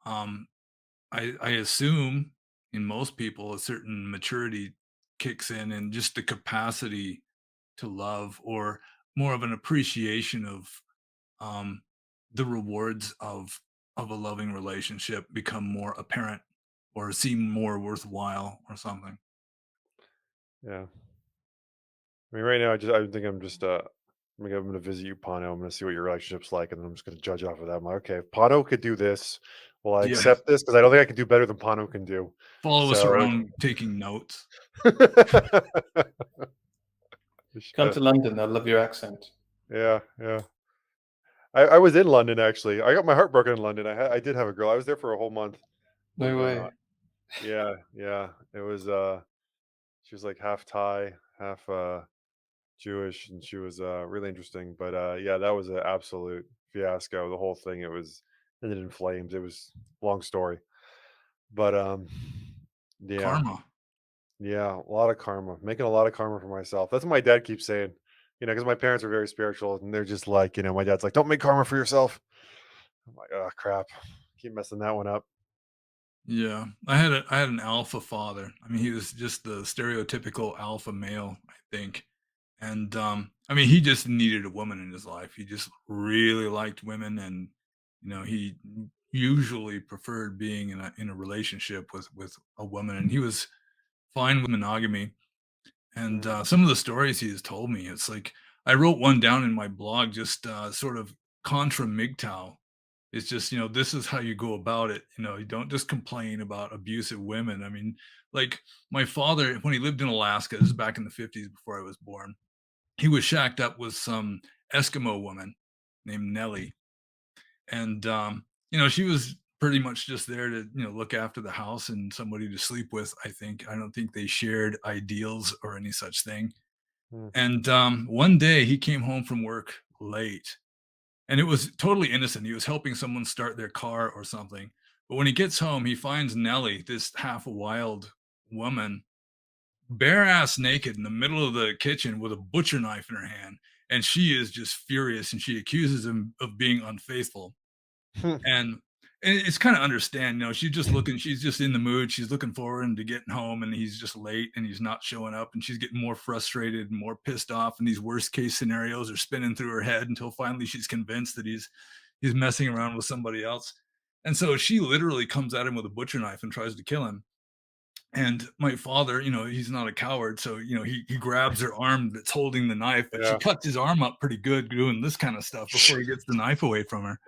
um, I assume in most people a certain maturity kicks in and just the capacity to love or more of an appreciation of um, the rewards of of a loving relationship become more apparent or seem more worthwhile or something. Yeah. I mean, right now, I think I'm just I'm gonna visit you, Pano. I'm gonna see what your relationship's like, and then I'm just gonna judge off of that. I'm like, okay, if Pano could do this, will I Yeah. accept this? Because I don't think I can do better than Pano can do. Follow us So, around taking notes. Come to London, they'll love your accent. yeah, yeah. I was in London actually. I got my heart broken in London. I did have a girl. I was there for a whole month, believe No it or way. not. Yeah, yeah. It was she was like half Thai, half Jewish, and she was really interesting. But yeah, that was an absolute fiasco. The whole thing, it was ended in flames. It was a long story. But yeah, Karma. yeah, a lot of karma. Making a lot of karma for myself. That's what my dad keeps saying. Because my parents are very spiritual and they're just like, my dad's like, don't make karma for yourself. I'm like, oh crap. Keep messing that one up. Yeah. I had an alpha father. I mean, he was just the stereotypical alpha male, I think. And I mean, he just needed a woman in his life. He just really liked women, and he usually preferred being in a relationship with a woman, and he was fine with monogamy. And Mm, some of the stories he has told me, it's like I wrote one down in my blog, just sort of contra MGTOW. It's just, this is how you go about it. You don't just complain about abusive women. I mean, like my father, when he lived in Alaska, this is back in the 50s before I was born, he was shacked up with some Eskimo woman named Nellie. And, she was pretty much just there to, look after the house and somebody to sleep with, I think. I don't think they shared ideals or any such thing. mm, And one day he came home from work late, and it was totally innocent. He was helping someone start their car or something. But when he gets home, he finds Nellie, this half wild woman, bare ass naked in the middle of the kitchen with a butcher knife in her hand. And she is just furious and she accuses him of being unfaithful. mm. And it's kind of understand, she's just in the mood. She's looking forward to getting home, and he's just late and he's not showing up, and she's getting more frustrated and more pissed off. And these worst case scenarios are spinning through her head until finally she's convinced that he's messing around with somebody else. And so she literally comes at him with a butcher knife and tries to kill him. And my father, he's not a coward, so he grabs her arm that's holding the knife, but she Yeah. cuts his arm up pretty good doing this kind of stuff before he gets the knife away from her.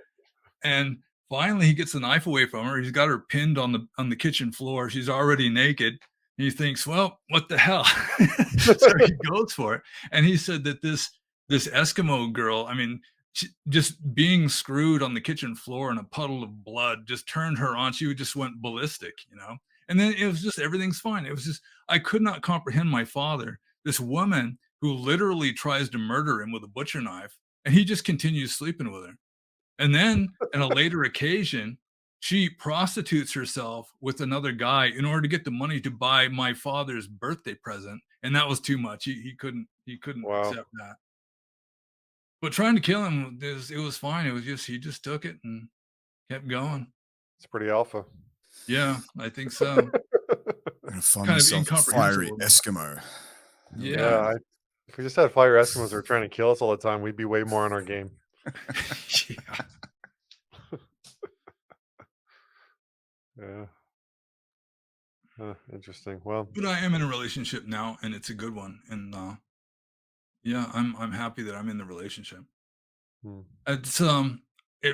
And finally, he gets the knife away from her. He's got her pinned on the kitchen floor. She's already naked. He thinks, well, what the hell? So he goes for it. And he said that this Eskimo girl, I mean, just being screwed on the kitchen floor in a puddle of blood just turned her on. She just went ballistic. And then it was just everything's fine. It was just I could not comprehend my father, this woman who literally tries to murder him with a butcher knife, and he just continues sleeping with her. And then on a later occasion, she prostitutes herself with another guy in order to get the money to buy my father's birthday present, and that was too much. He couldn't Wow. accept that. But trying to kill him, it was fine. It was just he just took it and kept going. It's pretty alpha. Yeah, I think so. I'm gonna find Kind of myself a fiery incomprehensible. Eskimo. Oh Yeah. Yeah. man. If we just had fire Eskimos that were trying to kill us all the time, we'd be way more on our game. Yeah. Yeah. Interesting. Well, But I am in a relationship now, and it's a good one. And yeah, I'm happy that I'm in the relationship. hmm, It's I'm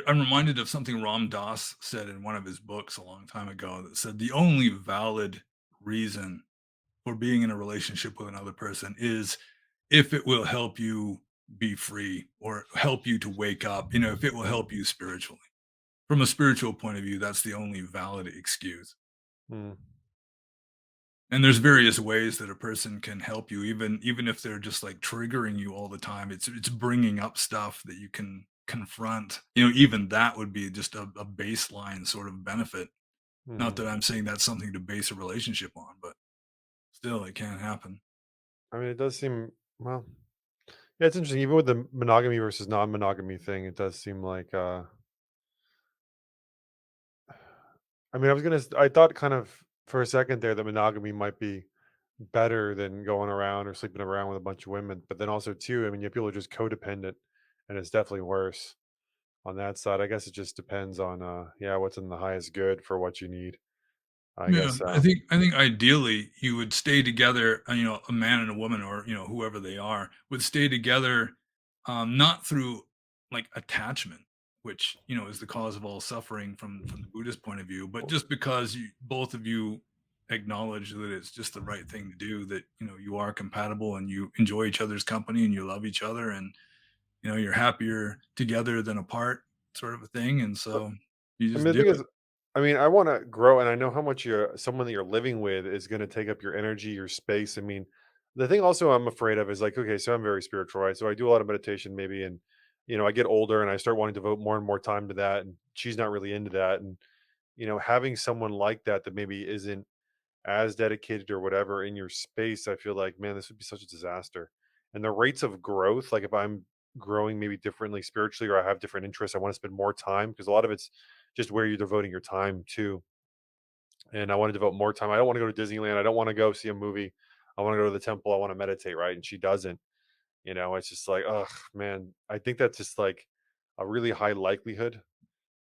reminded of something Ram Dass said in one of his books a long time ago that said the only valid reason for being in a relationship with another person is if it will help you be free or help you to wake up, if it will help you spiritually. From a spiritual point of view, that's the only valid excuse. hmm, And there's various ways that a person can help you, even if they're just like triggering you all the time. It's bringing up stuff that you can confront. Even that would be just a baseline sort of benefit. Not hmm. that I'm saying that's something to base a relationship on, but still, it can happen. I mean, it does seem well. Yeah, it's interesting. Even with the monogamy versus non-monogamy thing, it does seem like. I mean, I thought kind of for a second there that monogamy might be better than going around or sleeping around with a bunch of women, but then also too, I mean, you have people who are just codependent, and it's definitely worse. on that side. I guess it just depends on yeah, what's in the highest good for what you need. I Yeah, guess I think ideally you would stay together, a man and a woman or, whoever they are would stay together, not through like attachment, which, is the cause of all suffering from the Buddhist point of view, but just because you both of you acknowledge that it's just the right thing to do, that, you are compatible and you enjoy each other's company and you love each other and, you're happier together than apart sort of a thing. And so you I just mean, the do thing it. is, I mean, I want to grow, and I know how much someone that you're living with is going to take up your energy, your space. I mean, the thing also I'm afraid of is like, okay, so I'm very spiritual, right? So I do a lot of meditation, maybe, and I get older, and I start wanting to devote more and more time to that, and she's not really into that, and having someone like that that maybe isn't as dedicated or whatever in your space, I feel like, man, this would be such a disaster. And the rates of growth, like if I'm growing maybe differently spiritually or I have different interests, I want to spend more time because a lot of it's just where you're devoting your time to. And I want to devote more time. I don't want to go to Disneyland. I don't want to go see a movie. I want to go to the temple. I want to meditate, right? And she doesn't. It's just like, oh man, I think that's just like a really high likelihood,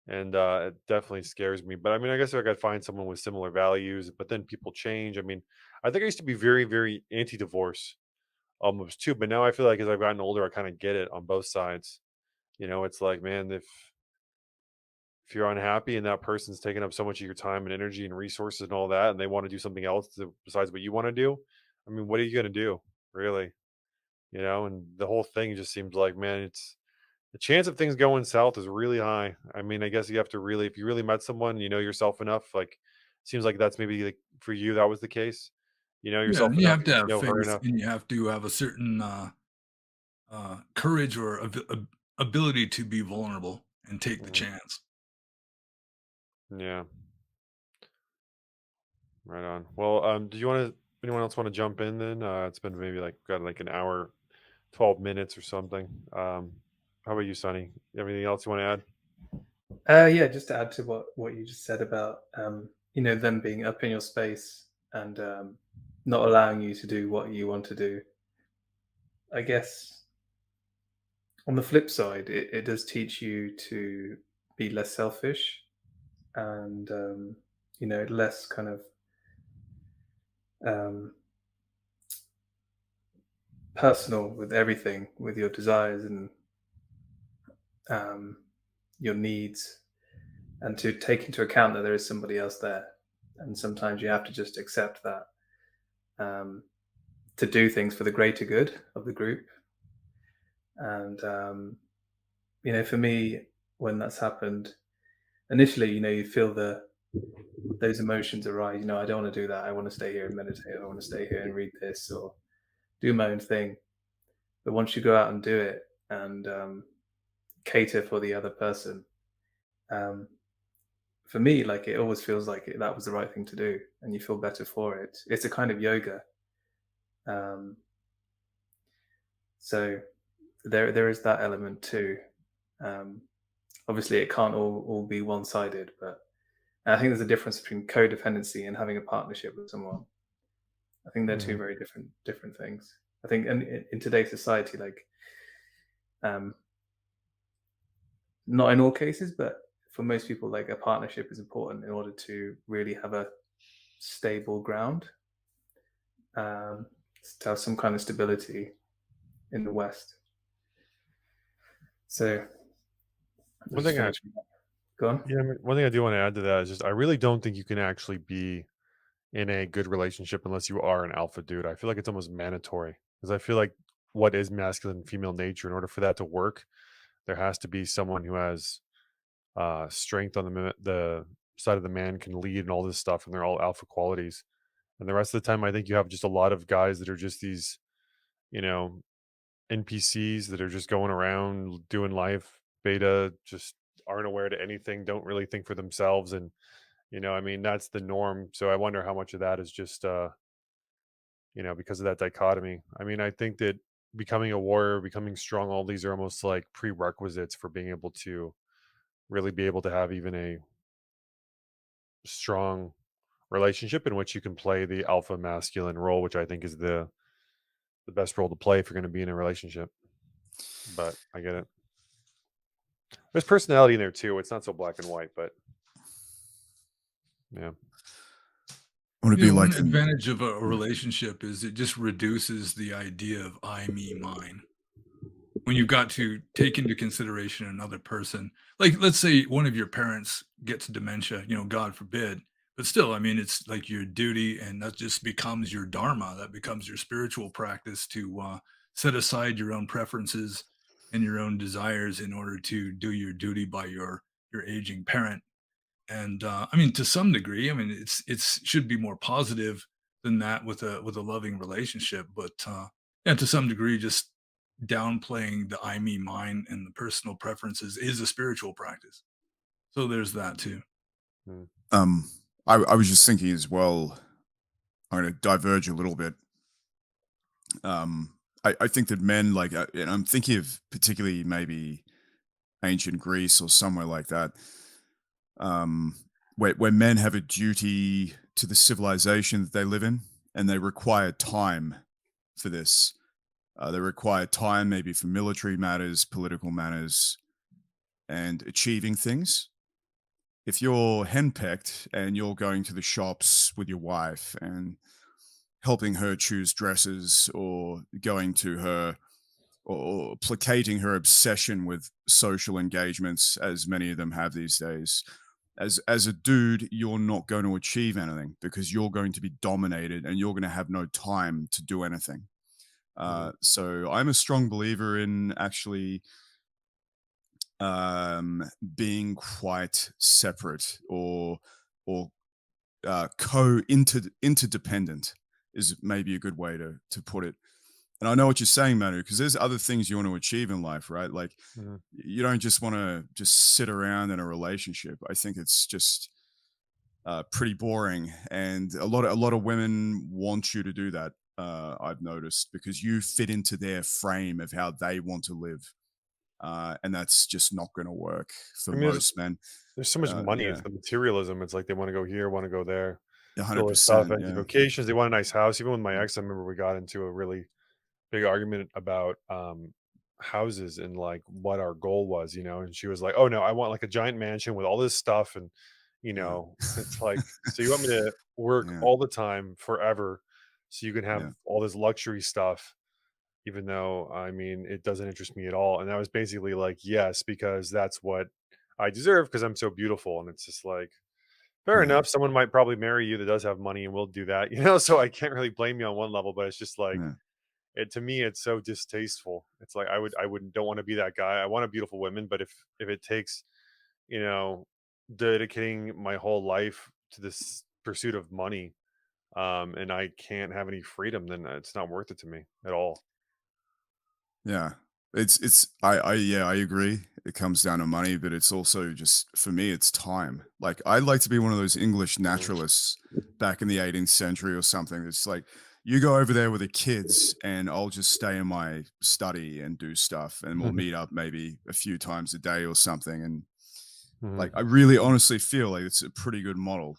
and it definitely scares me. But I mean, I guess I could find someone with similar values, but then people change. I mean, I think I used to be very, very anti-divorce almost too, but now I feel like as I've gotten older, I kind of get it on both sides. It's like, man, if you're unhappy and that person's taking up so much of your time and energy and resources and all that, and they want to do something else besides what you want to do, I mean, what are you going to do, really? And the whole thing just seems like, man, it's the chance of things going south is really high. I mean, I guess you have to really, if you really met someone, you know yourself enough. Like, seems like that's maybe like for you, that was the case. You know Yeah, yourself and you enough, have you to just have know her faith enough. and you have to have a certain courage or ability to be vulnerable and take the Mhm. chance. Yeah, right on. Well, do you want to? Anyone else want to jump in? Then it's been maybe like got like an hour, 12 minutes or something. How about you, Sonny? You have anything else you want to add? Yeah, just to add to what you just said about them being up in your space and not allowing you to do what you want to do. I guess on the flip side, it does teach you to be less selfish and less kind of um, personal with everything, with your desires and um, your needs, and to take into account that there is somebody else there. And sometimes you have to just accept that um, to do things for the greater good of the group. And for me, when that's happened, initially, you feel those emotions arise. I don't want to do that. I want to stay here and meditate. I want to stay here and read this or do my own thing. But once you go out and do it and cater for the other person, um, for me, like it always feels like that was the right thing to do, and you feel better for it. It's a kind of yoga. Um, so there is that element too. Um, Obviously, it can't all be one sided, but I think there's a difference between codependency and having a partnership with someone. I think they're two Mhm. very different things. I think in today's society, like um, not in all cases, but for most people, like a partnership is important in order to really have a stable ground, um, to have some kind of stability in the West. So I'll One just thing I finish. Go on. Yeah, I mean, one thing I do want to add to that is just I really don't think you can actually be in a good relationship unless you are an alpha dude. I feel like it's almost mandatory because I feel like what is masculine and female nature, in order for that to work, there has to be someone who has strength on the side of the man, can lead and all this stuff, and they're all alpha qualities. And the rest of the time, I think you have just a lot of guys that are just these, you know, NPCs that are just going around doing life, beta, just aren't aware to anything, don't really think for themselves, and I mean, that's the norm. So I wonder how much of that is just because of that dichotomy. I mean, I think that becoming a warrior, becoming strong, all these are almost like prerequisites for being able to really be able to have even a strong relationship in which you can play the alpha masculine role, which I think is the best role to play if you're going to be in a relationship. But I get it. There's personality in there too. It's not so black and white, but yeah. Would it be One like an advantage of a relationship is it just reduces the idea of I, me, mine. When you've got to take into consideration another person, like let's say one of your parents gets dementia, God forbid, but still, I mean, it's like your duty, and that just becomes your dharma. That becomes your spiritual practice to set aside your own preferences and your own desires in order to do your duty by your aging parent. And I mean, to some degree, I mean, it's should be more positive than that with a loving relationship, but yeah, to some degree, just downplaying the I, me, mine and the personal preferences is a spiritual practice. So there's that too. Mm. I was just thinking as well, I'm going to diverge a little bit. I think that men, like, and I'm thinking of particularly maybe ancient Greece or somewhere like that, where men have a duty to the civilization that they live in, and they require time for this. They require time maybe for military matters, political matters, and achieving things. If you're henpecked and you're going to the shops with your wife and helping her choose dresses, or going to her, or placating her obsession with social engagements, as many of them have these days, as a dude, you're not going to achieve anything because you're going to be dominated and you're going to have no time to do anything. So I'm a strong believer in actually being quite separate, or interdependent is maybe a good way to put it. And I know what you're saying, Manu, because there's other things you want to achieve in life, right? Like, Mhm. you don't just want to just sit around in a relationship. I think it's just pretty boring, and a lot of women want you to do that. I've noticed, because you fit into their frame of how they want to live, and that's just not going to work for I mean, most men. there's so much money. It's Yeah, the materialism. It's like they want to go here, want to go there, do all this stuff, 100%. empty Yeah, vacations. They want a nice house. Even with my ex, I remember we got into a really big argument about houses and like what our goal was, and she was like, "Oh no, I want like a giant mansion with all this stuff." And yeah, it's like, so you want me to work yeah, all the time forever so you can have yeah, all this luxury stuff, even though, I mean, it doesn't interest me at all. And I was basically like, yes, because that's what I deserve because I'm so beautiful. And it's just like, fair yeah, enough. Someone might probably marry you that does have money and will do that, so I can't really blame you on one level, but it's just like, yeah, it, to me, it's so distasteful. It's like, I wouldn't don't want to be that guy. I want a beautiful woman, but if it takes, you know dedicating my whole life to this pursuit of money, and I can't have any freedom, then it's not worth it to me at all. yeah. It's yeah, I agree. It comes down to money, but it's also just, for me, it's time. Like, I'd like to be one of those English Mhm. naturalists back in the 18th century or something. It's like, you go over there with the kids and I'll just stay in my study and do stuff, and we'll meet up maybe a few times a day or something. And like, I Mhm. really honestly feel like it's a pretty good model.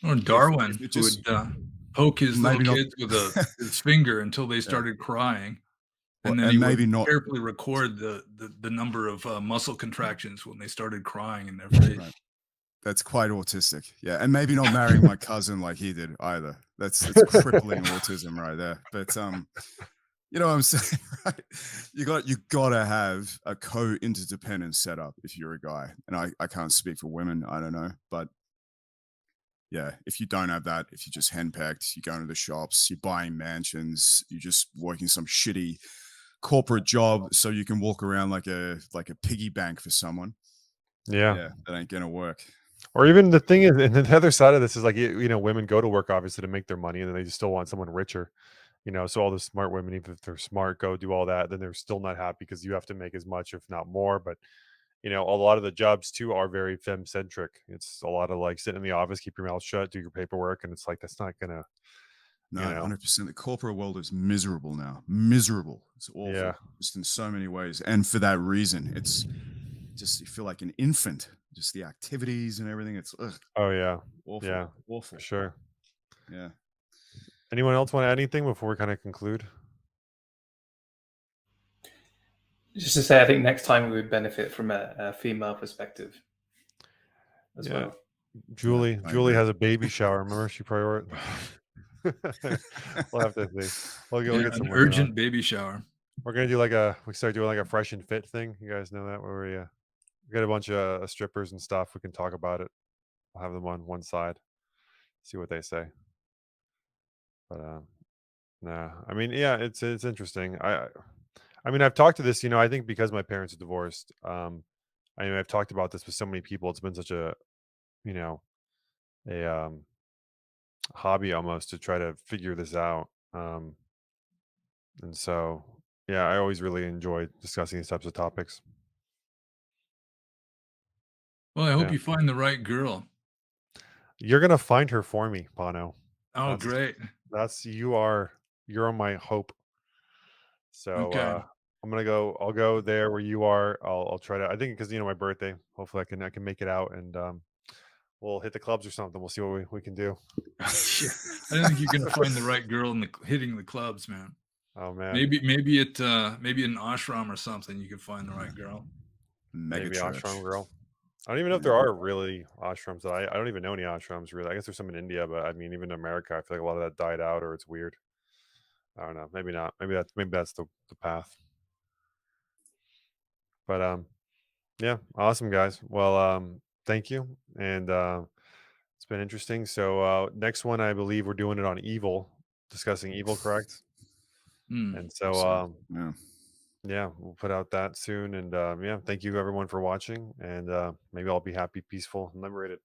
Or If Darwin it just, would poke his little maybe not, kids with his finger until they yeah, started crying, well, and then he and would maybe not, carefully record the number of muscle contractions when they started crying in their face. right. That's quite autistic. Yeah, and maybe not marrying my cousin like he did either. That's crippling autism right there. But you know what I'm saying, right? You gotta have a co-interdependent setup if you're a guy. And I can't speak for women, I don't know. But yeah, if you don't have that, if you're just henpecked, you're going to the shops, you're buying mansions, you're just working some shitty corporate job so you can walk around like a piggy bank for someone. Yeah. Yeah, that ain't gonna work. Or even the thing is, and the other side of this is like, women go to work obviously to make their money, and then they just still want someone richer. So all the smart women, even if they're smart, go do all that, then they're still not happy because you have to make as much, if not more. But a lot of the jobs too are very femme centric. It's a lot of like, sit in the office, keep your mouth shut, do your paperwork, and it's like, that's not gonna, No, you know, 100%. The corporate world is miserable now. Miserable. It's yeah, awful, just in so many ways. And for that reason, it's just, you feel like an infant. Just the activities and everything. It's oh yeah, awful, yeah, for awful. sure. Yeah. Anyone else want to add anything before we kind of conclude? Just to say, I think next time we would benefit from a female perspective as Yeah, well. Yeah, Julie. I Julie agree. has a baby shower. Remember, she prior. We'll have to see. We'll Yeah, get an some women on. urgent baby shower. We're gonna do we start doing like a fresh and fit thing. You guys know that where we get a bunch of strippers and stuff. We can talk about it. We'll have them on one side, see what they say. But nah, I mean, yeah, it's interesting. I mean, I've talked to this. I think because my parents are divorced. I mean, I've talked about this with so many people. It's been such a you know a hobby almost to try to figure this out. And so, yeah, I always really enjoy discussing these types of topics. Well, I hope Yeah. you find the right girl. You're gonna find her for me, Bono. Oh, That's great. you're on my hope. So Okay. I'll go there where you are. I'll try to I think because my birthday. Hopefully I can make it out and we'll hit the clubs or something. We'll see what we can do. Yeah. I don't think you're gonna find the right girl in hitting the clubs, man. Oh man. Maybe an ashram or something you can find the right girl. Mega Maybe ashram church. girl. I don't even know if Yeah. there are really ashrams. I don't even know any ashrams really. I guess there's some in India, but I mean even in America, I feel like a lot of that died out or it's weird. I don't know. Maybe not. Maybe that's the path. But yeah, awesome guys. Well, thank you. And it's been interesting. So next one I believe we're doing it on evil, discussing evil, correct? Hmm. And so So, yeah. yeah, we'll put out that soon. And yeah, thank you everyone for watching. And maybe I'll be happy, peaceful, and liberated.